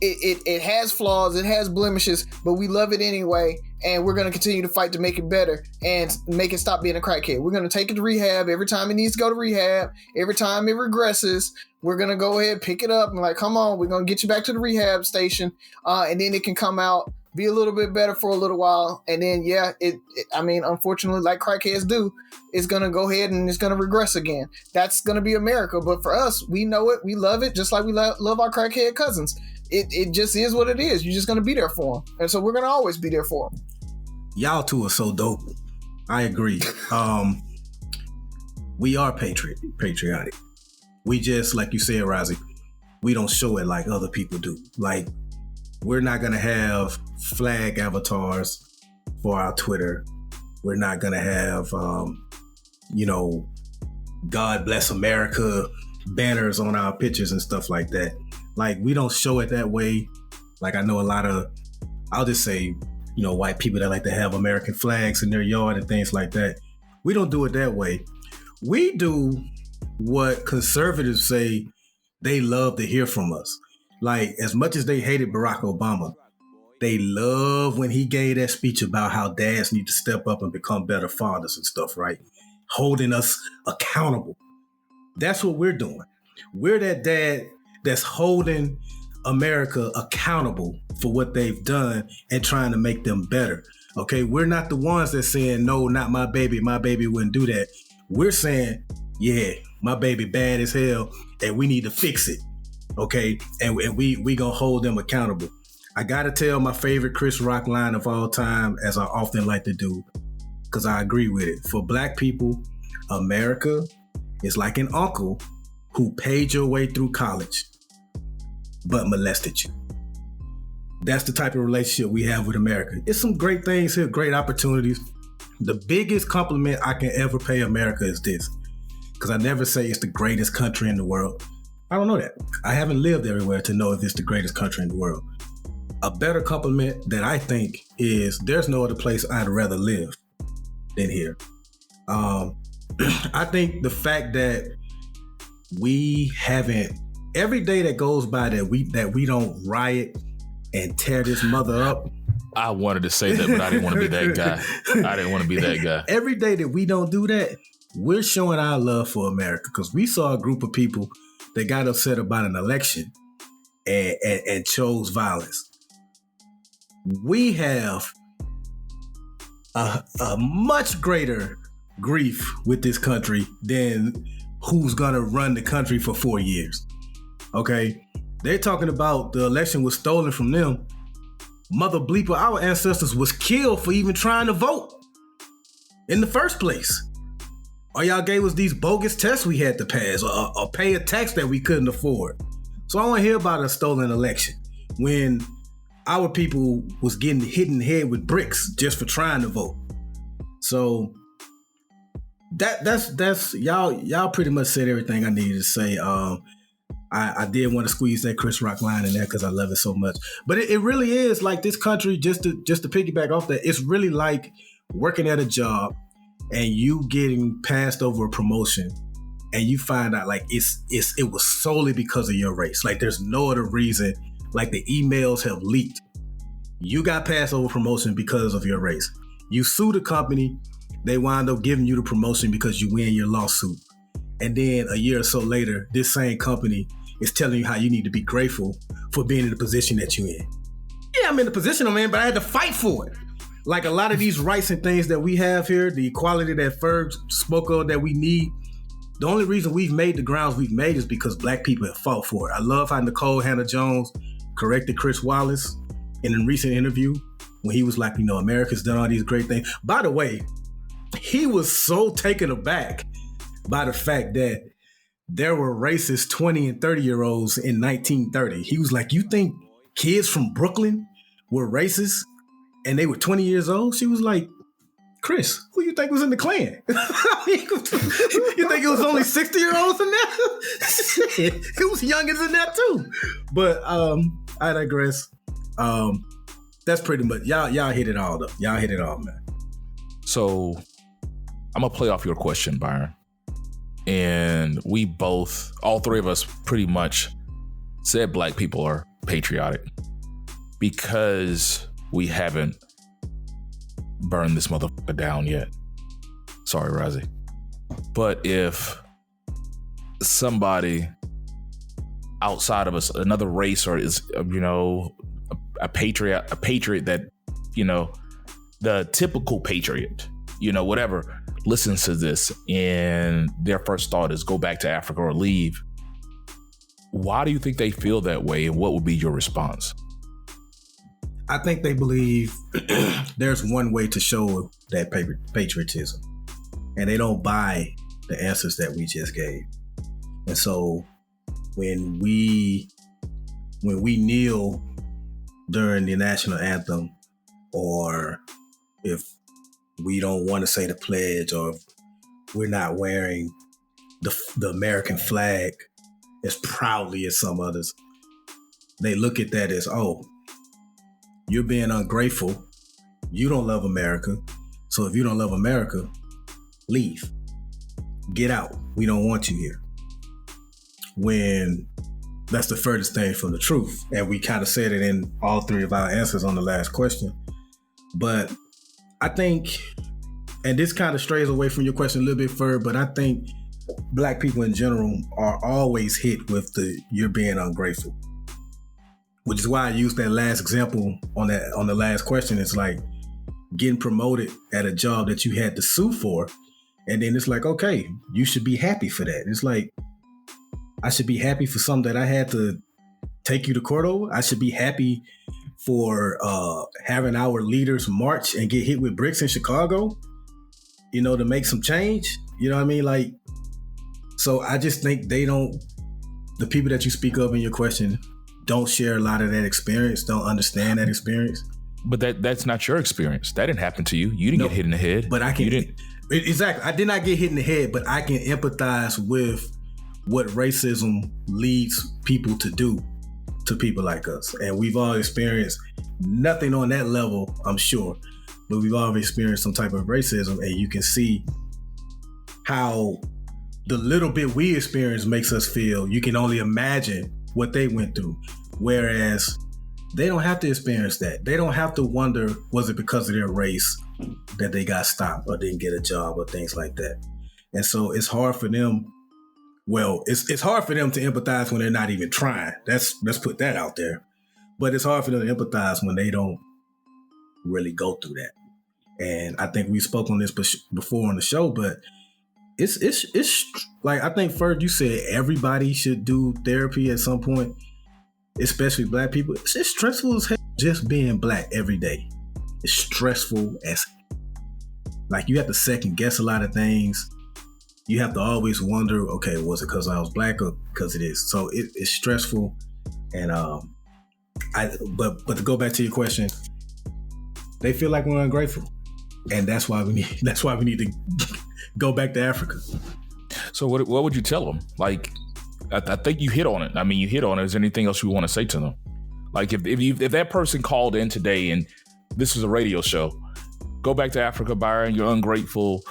it has flaws, it has blemishes, but we love it anyway. And we're going to continue to fight to make it better and make it stop being a crackhead. We're going to take it to rehab every time it needs to go to rehab. Every time it regresses, we're going to go ahead, pick it up and like, come on, we're going to get you back to the rehab station. And then it can come out, be a little bit better for a little while. And then, unfortunately, like crackheads do, it's going to go ahead and it's going to regress again. That's going to be America. But for us, we know it. We love it. Just like we love our crackhead cousins. It just is what it is. You're just going to be there for them. And so we're going to always be there for them. Y'all two are so dope. I agree. We are patriotic. We just, like you said, Razi, we don't show it like other people do. Like, we're not going to have flag avatars for our Twitter. We're not going to have, God bless America banners on our pictures and stuff like that. Like, we don't show it that way. Like, I know a lot of, I'll just say, white people that like to have American flags in their yard and things like that. We don't do it that way. We do what conservatives say they love to hear from us. Like, as much as they hated Barack Obama, they love when he gave that speech about how dads need to step up and become better fathers and stuff, right? holding us accountable. That's what we're doing. We're that dad that's holding America accountable for what they've done and trying to make them better. Okay, we're not the ones that saying, no, not my baby wouldn't do that. We're saying, yeah, my baby bad as hell and we need to fix it. Okay, and we gonna hold them accountable. I gotta tell my favorite Chris Rock line of all time, as I often like to do, because I agree with it. For Black people, America is like an uncle who paid your way through college but molested you. That's the type of relationship we have with America. It's some great things here, great opportunities. The biggest compliment I can ever pay America is this, because I never say it's the greatest country in the world. I don't know that. I haven't lived everywhere to know if it's the greatest country in the world. A better compliment that I think is there's no other place I'd rather live than here. I think the fact that we haven't, every day that goes by that we don't riot and tear this mother up. I wanted to say that, but I didn't want to be that guy. Every day that we don't do that, we're showing our love for America, because we saw a group of people that got upset about an election and chose violence. We have a much greater grief with this country than who's gonna run the country for 4 years. Okay, they're talking about the election was stolen from them. Mother bleeper, our ancestors was killed for even trying to vote in the first place. Or y'all gave us these bogus tests we had to pass, or pay a tax that we couldn't afford. So I don't want to hear about a stolen election when our people was getting hit in the head with bricks just for trying to vote. So that's y'all pretty much said everything I needed to say. I did want to squeeze that Chris Rock line in there because I love it so much. But it really is like this country, just to piggyback off that, it's really like working at a job and you getting passed over a promotion and you find out like it was solely because of your race. Like there's no other reason. Like the emails have leaked. You got passed over promotion because of your race. You sue the company, they wind up giving you the promotion because you win your lawsuit. And then a year or so later, this same company is telling you how you need to be grateful for being in the position that you're in. Yeah, I'm in the position I'm in, but I had to fight for it. Like a lot of these rights and things that we have here, the equality that Ferg spoke of that we need, the only reason we've made the grounds we've made is because Black people have fought for it. I love how Nicole Hannah-Jones corrected Chris Wallace in a recent interview when he was like, America's done all these great things. By the way, he was so taken aback by the fact that there were racist 20 and 30-year-olds in 1930. He was like, you think kids from Brooklyn were racist and they were 20 years old? She was like, Chris, who you think was in the Klan? You think it was only 60-year-olds in there? It was youngins in that too. But I digress. That's pretty much, y'all hit it all though. Y'all hit it all, man. So I'm gonna play off your question, Byron. And we all three of us pretty much said Black people are patriotic because we haven't burned this motherfucker down yet. Sorry, Razi. But if somebody outside of us, another race, or is, a patriot that, the typical patriot, whatever, listens to this and their first thought is go back to Africa or leave, why do you think they feel that way, and what would be your response? I think they believe there's one way to show that patriotism, and they don't buy the answers that we just gave. And so when we kneel during the national anthem, or if we don't want to say the pledge, or if we're not wearing the American flag as proudly as some others, they look at that as, oh, you're being ungrateful. You don't love America. So if you don't love America, leave. Get out. We don't want you here. When that's the furthest thing from the truth. And we kind of said it in all three of our answers on the last question. But I think and this kind of strays away from your question a little bit further, but I think Black people in general are always hit with you're being ungrateful, which is why I used that last example on the last question. It's like getting promoted at a job that you had to sue for, and then it's like, okay, you should be happy for that. It's like, I should be happy for something that I had to take you to court over. I should be happy for having our leaders march and get hit with bricks in Chicago, to make some change. You know what I mean? Like, so I just think the people that you speak of in your question don't share a lot of that experience, don't understand that experience. But that's not your experience. That didn't happen to you. You didn't get hit in the head. But I can. You didn't. Exactly. I did not get hit in the head, but I can empathize with what racism leads people to do to people like us. And we've all experienced nothing on that level, I'm sure, but we've all experienced some type of racism, and you can see how the little bit we experience makes us feel. You can only imagine what they went through. Whereas they don't have to experience that. They don't have to wonder, was it because of their race that they got stopped or didn't get a job or things like that. And so it's hard for them. Well, it's hard for them to empathize when they're not even trying. Let's put that out there. But it's hard for them to empathize when they don't really go through that. And I think we spoke on this before on the show, but it's like, I think, Ferg, you said everybody should do therapy at some point, especially Black people. It's stressful as hell just being Black every day. It's stressful as, like, you have to second guess a lot of things. You have to always wonder, okay, was it because I was Black or because it is? So it's stressful. And but to go back to your question, they feel like we're ungrateful, and that's why we need to go back to Africa. So what would you tell them? Like, I think you hit on it. I mean, you hit on it. Is there anything else you want to say to them? Like, if that person called in today and this was a radio show, go back to Africa, Byron. You're ungrateful.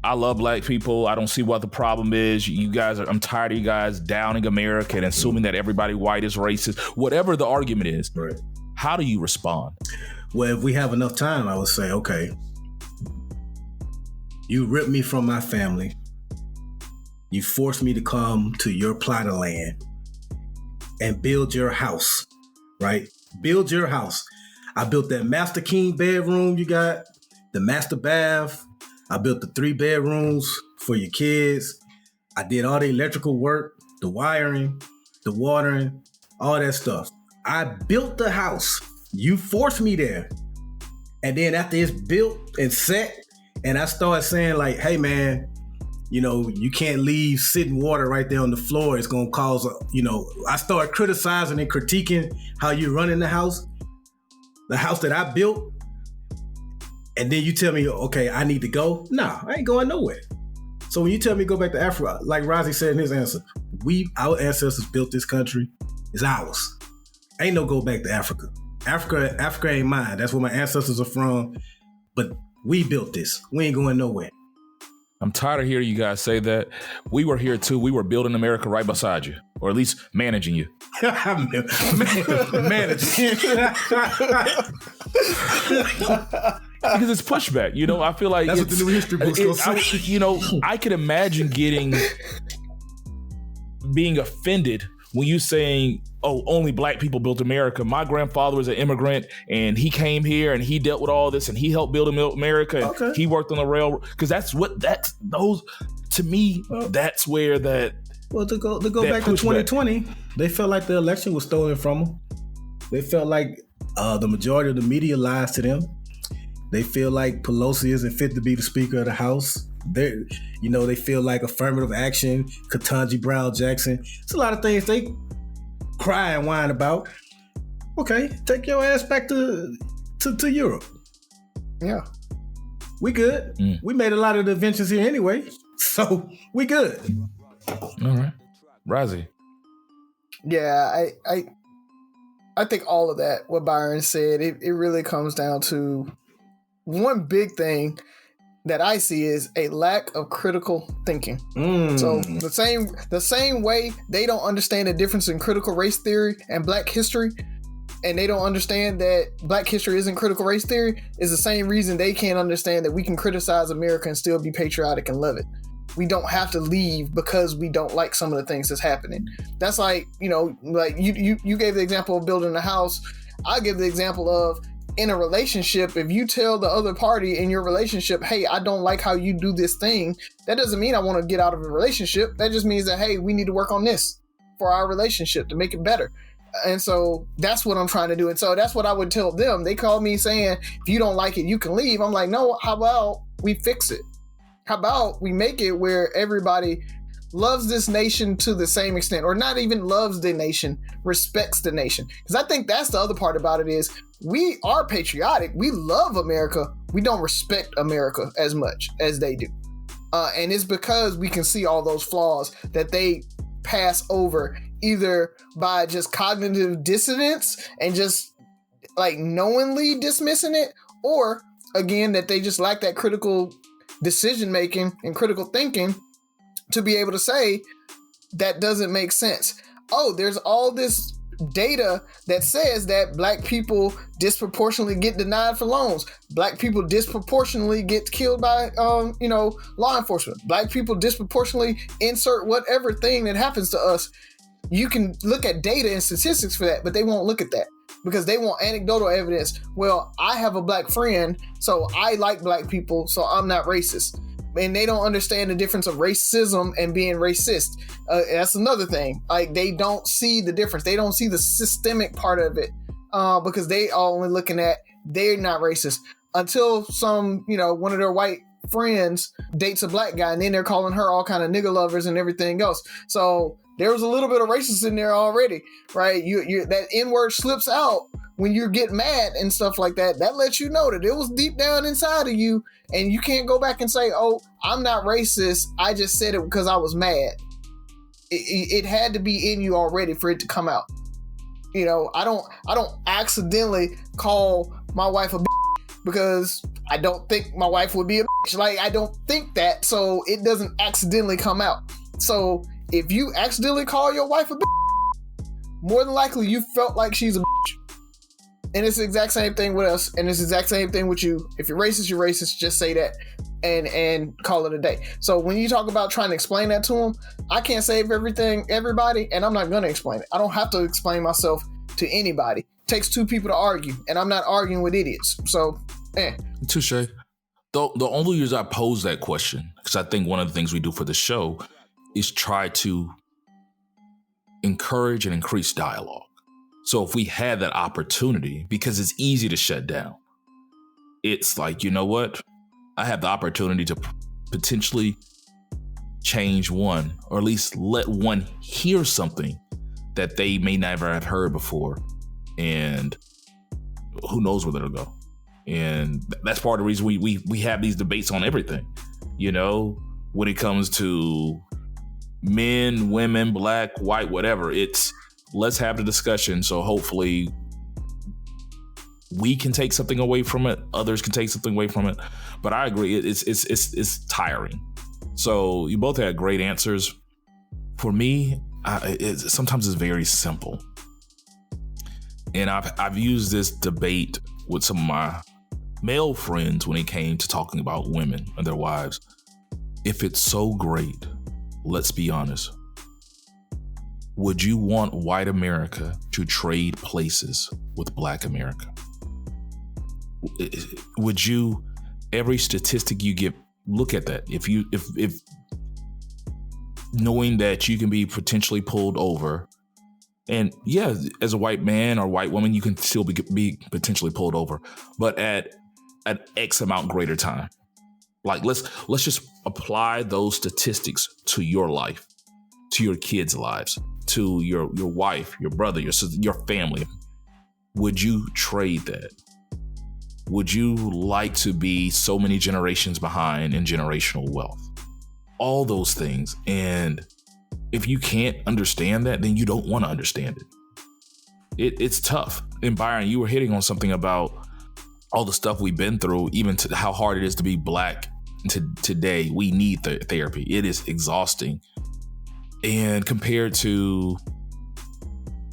I love Black people. I don't see what the problem is. I'm tired of you guys downing America and assuming that everybody white is racist. Whatever the argument is, right. How do you respond? Well, if we have enough time, I would say, okay, you ripped me from my family. You forced me to come to your plot of land and build your house, right? Build your house. I built that master king bedroom you got, the master bath. I built the 3 bedrooms for your kids. I did all the electrical work, the wiring, the watering, all that stuff. I built the house. You forced me there. And then after it's built and set, and I started saying like, hey man, you can't leave sitting water right there on the floor. It's going to cause, I started criticizing and critiquing how you're running the house that I built. And then you tell me, okay, I need to go. Nah, I ain't going nowhere. So when you tell me go back to Africa, like Razi said in his answer, our ancestors built this country. It's ours. Ain't no go back to Africa. Africa ain't mine. That's where my ancestors are from. But we built this. We ain't going nowhere. I'm tired of hearing you guys say that. We were here too. We were building America right beside you, or at least managing you. Managing. Because it's pushback, I feel like that's what the new history books go say. I could imagine being offended when you saying, "Oh, only Black people built America." My grandfather was an immigrant, and he came here and he dealt with all this, and he helped build America, and he worked on the railroad. Because that's to me, that's where that. Well, to go back to 2020, they felt like the election was stolen from them. They felt like the majority of the media lies to them. They feel like Pelosi isn't fit to be the Speaker of the House. They feel like affirmative action, Ketanji Brown Jackson. It's a lot of things they cry and whine about. Okay, take your ass back to Europe. Yeah. We good. We made a lot of the inventions here anyway, so we good. All right. Razi. Yeah, I think all of that, what Byron said, it really comes down to one big thing that I see is a lack of critical thinking. So the same way they don't understand the difference in critical race theory and Black history, and they don't understand that Black history isn't critical race theory is the same reason they can't understand that we can criticize America and still be patriotic and love it. We don't have to leave because we don't like some of the things that's happening. That's like, like you gave the example of building a house. I give the example of in a relationship, if you tell the other party in your relationship, hey, I don't like how you do this thing, that doesn't mean I want to get out of a relationship. That just means that, hey, we need to work on this for our relationship to make it better. And so that's what I'm trying to do. And so that's what I would tell them. They call me saying, if you don't like it, you can leave. I'm like, no, how about we fix it? How about we make it where everybody loves this nation to the same extent, or not even loves the nation, respects the nation? Because I think that's the other part about it is we are patriotic. We love America. We don't respect America as much as they do. And it's because we can see all those flaws that they pass over, either by just cognitive dissonance and just like knowingly dismissing it, or again, that they just lack that critical decision making and critical thinking to be able to say that doesn't make sense. Oh, there's all this data that says that Black people disproportionately get denied for loans. Black people disproportionately get killed by, law enforcement. Black people disproportionately insert whatever thing that happens to us. You can look at data and statistics for that, but they won't look at that because they want anecdotal evidence. Well, I have a Black friend, so I like Black people, so I'm not racist. And they don't understand the difference of racism and being racist. That's another thing. Like, they don't see the difference. They don't see the systemic part of it because they are only looking at they're not racist until some, one of their white friends dates a Black guy, and then they're calling her all kind of nigger lovers and everything else. So there was a little bit of racist in there already, right? You that N-word slips out when you get mad and stuff like that. That lets you know that it was deep down inside of you, and you can't go back and say, oh, I'm not racist, I just said it because I was mad. It had to be in you already for it to come out. I don't accidentally call my wife a bitch because I don't think my wife would be a bitch. Like, I don't think that, so it doesn't accidentally come out. So if you accidentally call your wife a bitch, more than likely you felt like she's a bitch. And it's the exact same thing with us, and it's the exact same thing with you. If you're racist, you're racist. Just say that and call it a day. So when you talk about trying to explain that to them, I can't save everybody, and I'm not going to explain it. I don't have to explain myself to anybody. It takes two people to argue, and I'm not arguing with idiots. So, Touche. The only reason I pose that question, because I think one of the things we do for the show is try to encourage and increase dialogue. So if we had that opportunity, because it's easy to shut down, it's like, you know what? I have the opportunity to potentially change one, or at least let one hear something that they may never have heard before. And who knows where that'll go. And that's part of the reason we have these debates on everything, when it comes to men, women, Black, white, whatever. It's let's have the discussion. So hopefully we can take something away from it. Others can take something away from it. But I agree, it's tiring. So you both had great answers. For me, sometimes it's very simple. And I've used this debate with some of my male friends when it came to talking about women and their wives. If it's so great, let's be honest. Would you want white America to trade places with Black America? Would you, every statistic you get, look at that. If knowing that you can be potentially pulled over, and yeah, as a white man or white woman, you can still be potentially pulled over, but at an X amount greater time. Like let's just apply those statistics to your life, to your kids' lives, to your wife, your brother, your sister, your family. Would you trade that? Would you like to be so many generations behind in generational wealth? All those things. And if you can't understand that, then you don't want to understand it. It's tough. And Byron, you were hitting on something about all the stuff we've been through, even to how hard it is to be Black today. We need therapy. It is exhausting. And compared to,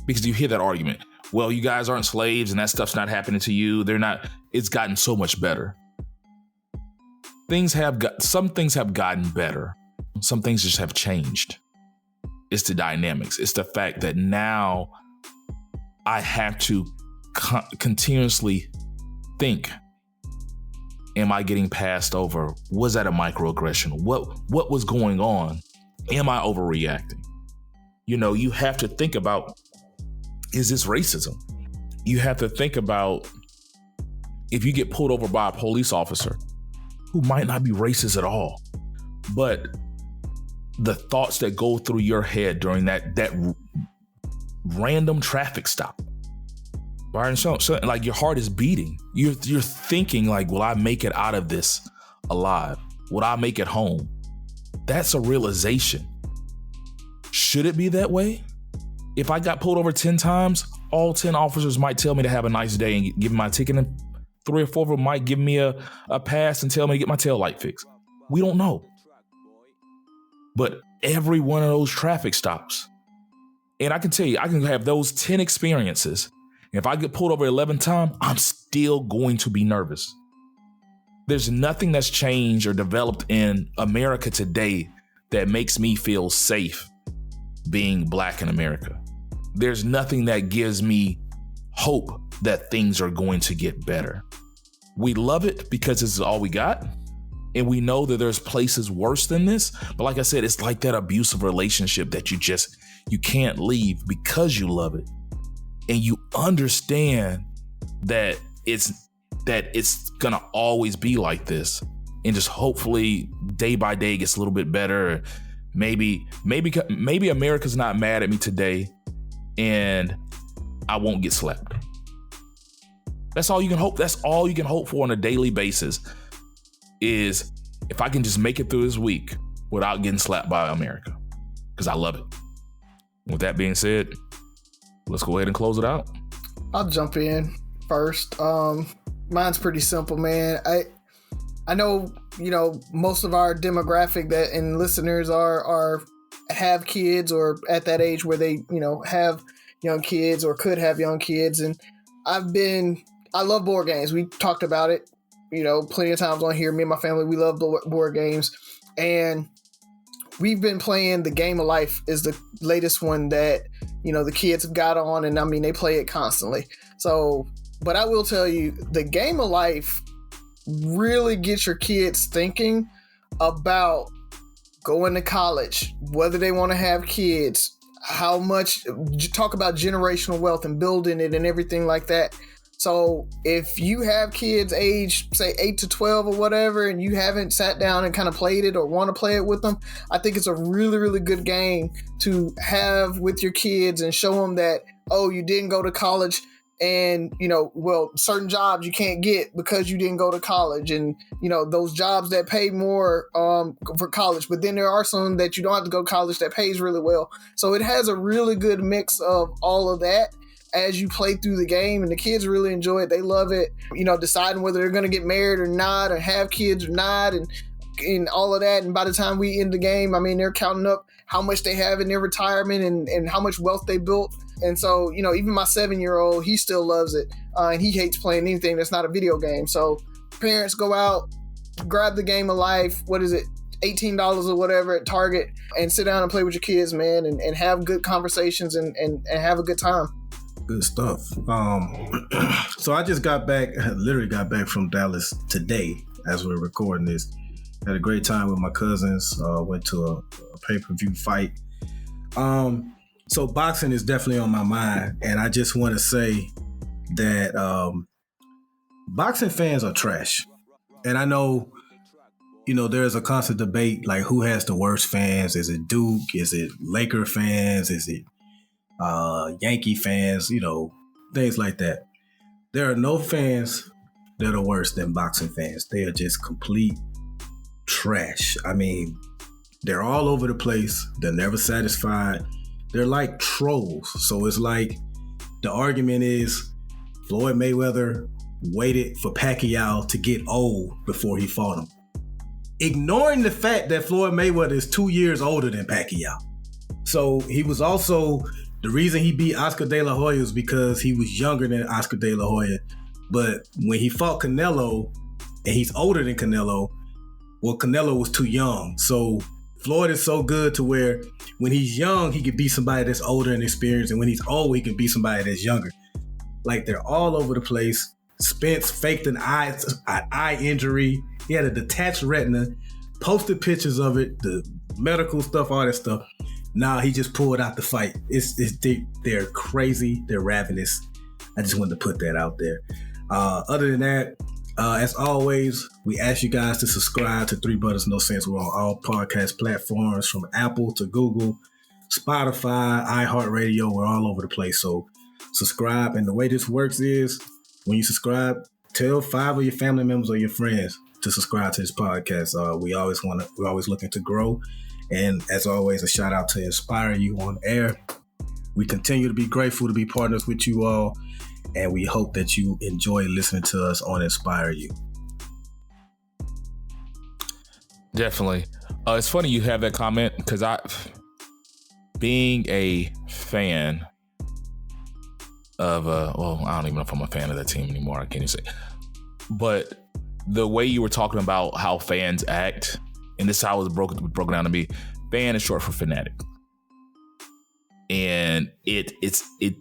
because you hear that argument, well, you guys aren't slaves and that stuff's not happening to you. It's gotten so much better. Some things have gotten better. Some things just have changed. It's the dynamics. It's the fact that now I have to continuously think, am I getting passed over? Was that a microaggression? What was going on? Am I overreacting? You have to think about, is this racism? You have to think about, if you get pulled over by a police officer who might not be racist at all, but the thoughts that go through your head during that random traffic stop, Byron, like your heart is beating. You're thinking like, will I make it out of this alive? Will I make it home? That's a realization. Should it be that way? If I got pulled over 10 times, all 10 officers might tell me to have a nice day and give me my ticket, and 3 or 4 of them might give me a pass and tell me to get my tail light fixed. We don't know. But every one of those traffic stops, and I can tell you, I can have those 10 experiences. If I get pulled over 11th time, I'm still going to be nervous. There's nothing that's changed or developed in America today that makes me feel safe being Black in America. There's nothing that gives me hope that things are going to get better. We love it because this is all we got. And we know that there's places worse than this. But like I said, it's like that abusive relationship that you can't leave because you love it. And you understand that it's gonna always be like this. And just hopefully day by day gets a little bit better. Maybe America's not mad at me today and I won't get slapped. That's all you can hope. That's all you can hope for on a daily basis, is if I can just make it through this week without getting slapped by America, because I love it. With that being said, let's go ahead and close it out. I'll jump in first. Mine's pretty simple, man. I know, most of our demographic and listeners have kids or at that age where they, have young kids or could have young kids. And I love board games. We talked about it, plenty of times on here. Me and my family, we love board games. And we've been playing the Game of Life is the latest one that, the kids have got on. And I mean, they play it constantly. So, but I will tell you, the Game of Life really gets your kids thinking about going to college, whether they want to have kids, how much, talk about generational wealth and building it and everything like that. So if you have kids age, say 8 to 12 or whatever, and you haven't sat down and kind of played it or want to play it with them, I think it's a really, really good game to have with your kids and show them that, oh, you didn't go to college and, certain jobs you can't get because you didn't go to college, and, those jobs that pay more for college, but then there are some that you don't have to go to college that pays really well. So it has a really good mix of all of that as you play through the game, and the kids really enjoy it. They love it, deciding whether they're going to get married or not, or have kids or not, and all of that. And by the time we end the game, I mean, they're counting up how much they have in their retirement and how much wealth they built. And so, even my 7-year-old, he still loves it. And he hates playing anything that's not a video game. So parents, go out, grab the Game of Life. What is it? $18 or whatever at Target, and sit down and play with your kids, man, and have good conversations and have a good time. Good stuff. So I just literally got back from Dallas today as we're recording this. Had a great time with my cousins. Went to a pay-per-view fight. So boxing is definitely on my mind, and I just want to say that boxing fans are trash. And I know, there's a constant debate, like who has the worst fans? Is it Duke? Is it Laker fans? Is it Yankee fans? Things like that. There are no fans that are worse than boxing fans. They are just complete trash. I mean, they're all over the place. They're never satisfied. They're like trolls. So it's like the argument is Floyd Mayweather waited for Pacquiao to get old before he fought him, ignoring the fact that Floyd Mayweather is 2 years older than Pacquiao. So he was also The reason he beat Oscar De La Hoya is because he was younger than Oscar De La Hoya. But when he fought Canelo, and he's older than Canelo, well, Canelo was too young. So Floyd is so good to where when he's young, he can beat somebody that's older and experienced. And when he's old, he can beat somebody that's younger. Like, they're all over the place. Spence faked an eye injury. He had a detached retina, posted pictures of it, the medical stuff, all that stuff. Nah, he just pulled out the fight. They're crazy. They're ravenous. I just wanted to put that out there. Other than that, as always, we ask you guys to subscribe to Three Brothers No Sense. We're on all podcast platforms, from Apple to Google, Spotify, iHeartRadio. We're all over the place. So subscribe. And the way this works is, when you subscribe, tell 5 of your family members or your friends to subscribe to this podcast. We're always looking to grow. And as always, a shout out to Inspire You on air. We continue to be grateful to be partners with you all, and we hope that you enjoy listening to us on Inspire You. Definitely. It's funny you have that comment, because being a fan of, I don't even know if I'm a fan of that team anymore. I can't even say. But the way you were talking about how fans act, and this is how it was broken down to me. Fan is short for fanatic. And it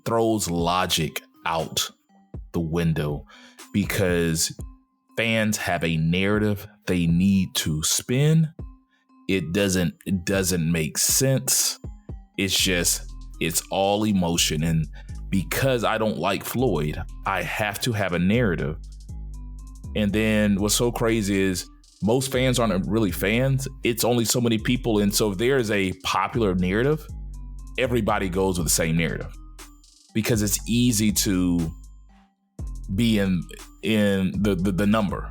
throws logic out the window, because fans have a narrative they need to spin. It doesn't make sense. It's all emotion. And because I don't like Floyd, I have to have a narrative. And then what's so crazy is, most fans aren't really fans. It's only so many people. And so if there is a popular narrative, everybody goes with the same narrative, because it's easy to be in the number.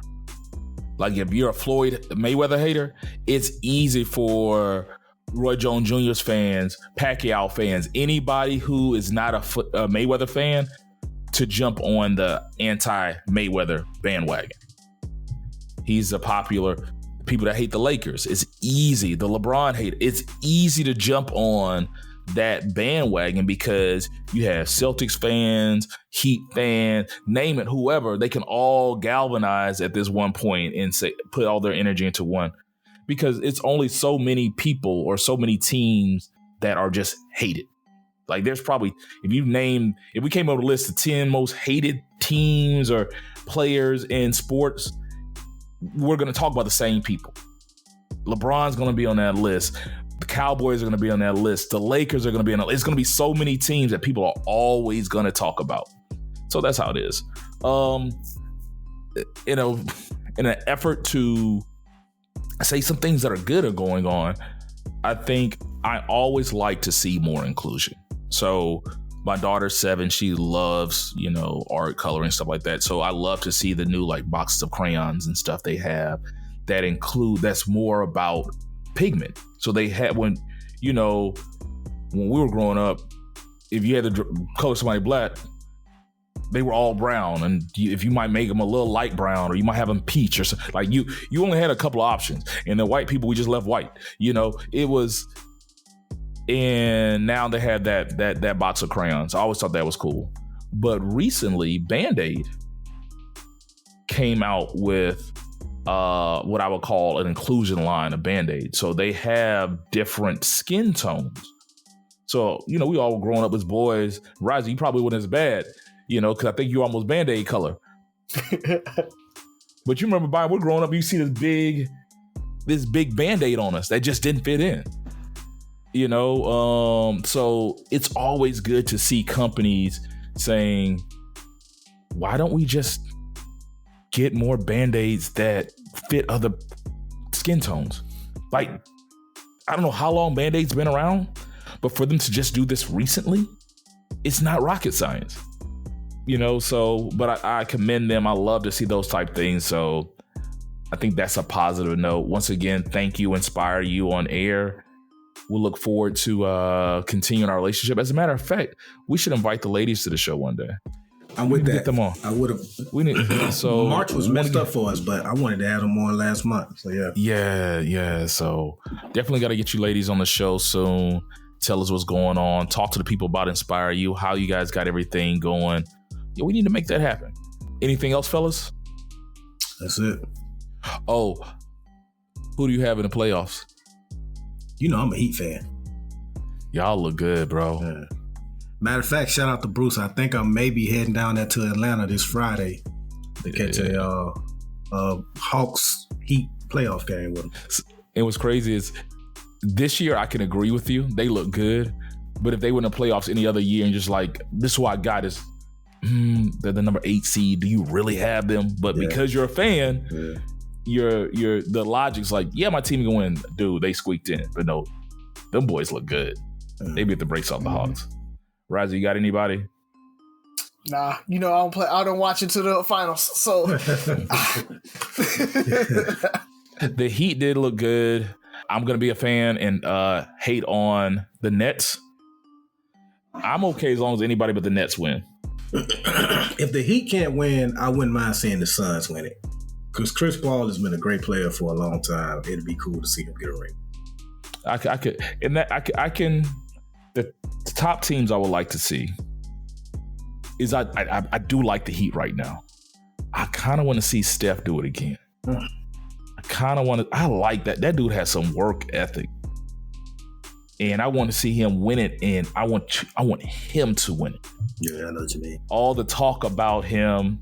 Like, if you're a Floyd Mayweather hater, it's easy for Roy Jones Jr.'s fans, Pacquiao fans, anybody who is not a Mayweather fan, to jump on the anti-Mayweather bandwagon. He's a popular. People that hate the Lakers, it's easy. The LeBron hate, it's easy to jump on that bandwagon, because you have Celtics fans, Heat fans, name it, whoever. They can all galvanize at this one point and put all their energy into one, because it's only so many people or so many teams that are just hated. Like, there's probably, if we came up with a list of 10 most hated teams or players in sports, we're going to talk about the same people. LeBron's going to be on that list. The Cowboys are going to be on that list. The Lakers are going to be on that list. It's going to be so many teams that people are always going to talk about. So that's how it is. In an effort to say some things that are good are going on, I think I always like to see more inclusion. So my daughter's 7. She loves, art, coloring, stuff like that. So I love to see the new boxes of crayons and stuff they have that's more about pigment. So they had, when we were growing up, if you had to color somebody black, they were all brown. And if you might make them a little light brown, or you might have them peach or something, like you only had a couple of options. And the white people, we just left white, it was. And now they have that box of crayons. I always thought that was cool. But recently, Band-Aid came out with what I would call an inclusion line of Band-Aid. So they have different skin tones. So, we all were growing up as boys. Razi, you probably wasn't as bad, because I think you're almost Band-Aid color. But you remember, Byron, we're growing up, you see this big Band-Aid on us that just didn't fit in. So it's always good to see companies saying, why don't we just get more Band-Aids that fit other skin tones? Like, I don't know how long Band-Aid's been around, but for them to just do this recently, it's not rocket science, but I commend them. I love to see those type things. So I think that's a positive note. Once again, thank you, Inspire You on air. We'll look forward to continuing our relationship. As a matter of fact, we should invite the ladies to the show one day. I'm with that. Get them on. I would have. We need. So March was messed up for us, but I wanted to have them on last month. So yeah. Yeah. So definitely got to get you ladies on the show soon. Tell us what's going on. Talk to the people about Inspire You, how you guys got everything going. Yeah, we need to make that happen. Anything else, fellas? That's it. Oh, who do you have in the playoffs? You know I'm a Heat fan. Y'all look good, bro. Yeah. Matter of fact, shout out to Bruce. I think I'm maybe heading down there to Atlanta this Friday to catch a Hawks Heat playoff game with them. And what's crazy is this year I can agree with you. They look good. But if they were in the playoffs any other year and just like, this is who I got is they're the number 8 seed. Do you really have them? But because you're a fan, the logic's like, yeah, my team can win. Dude, they squeaked in. But no, them boys look good. They beat the brakes off the Hawks. Razi, you got anybody? Nah, I don't play. I don't watch it to the finals. So the Heat did look good. I'm gonna be a fan and hate on the Nets. I'm okay as long as anybody but the Nets win. If the Heat can't win, I wouldn't mind seeing the Suns win it. Because Chris Paul has been a great player for a long time. It'd be cool to see him get a ring. I can. The top teams I would like to see is I do like the Heat right now. I kind of want to see Steph do it again. I like that. That dude has some work ethic. And I want to see him win it, and I want him to win it. Yeah, I know what you mean. All the talk about him,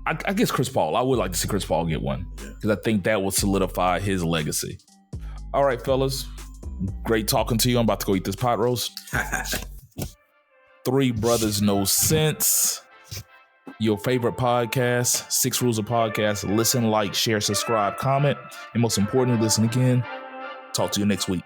I guess Chris Paul. I would like to see Chris Paul get one because I think that will solidify his legacy. All right, fellas. Great talking to you. I'm about to go eat this pot roast. 3 Brothers No Sense. Your favorite podcast, 6 Rules of Podcast. Listen, like, share, subscribe, comment, and most importantly, listen again. Talk to you next week.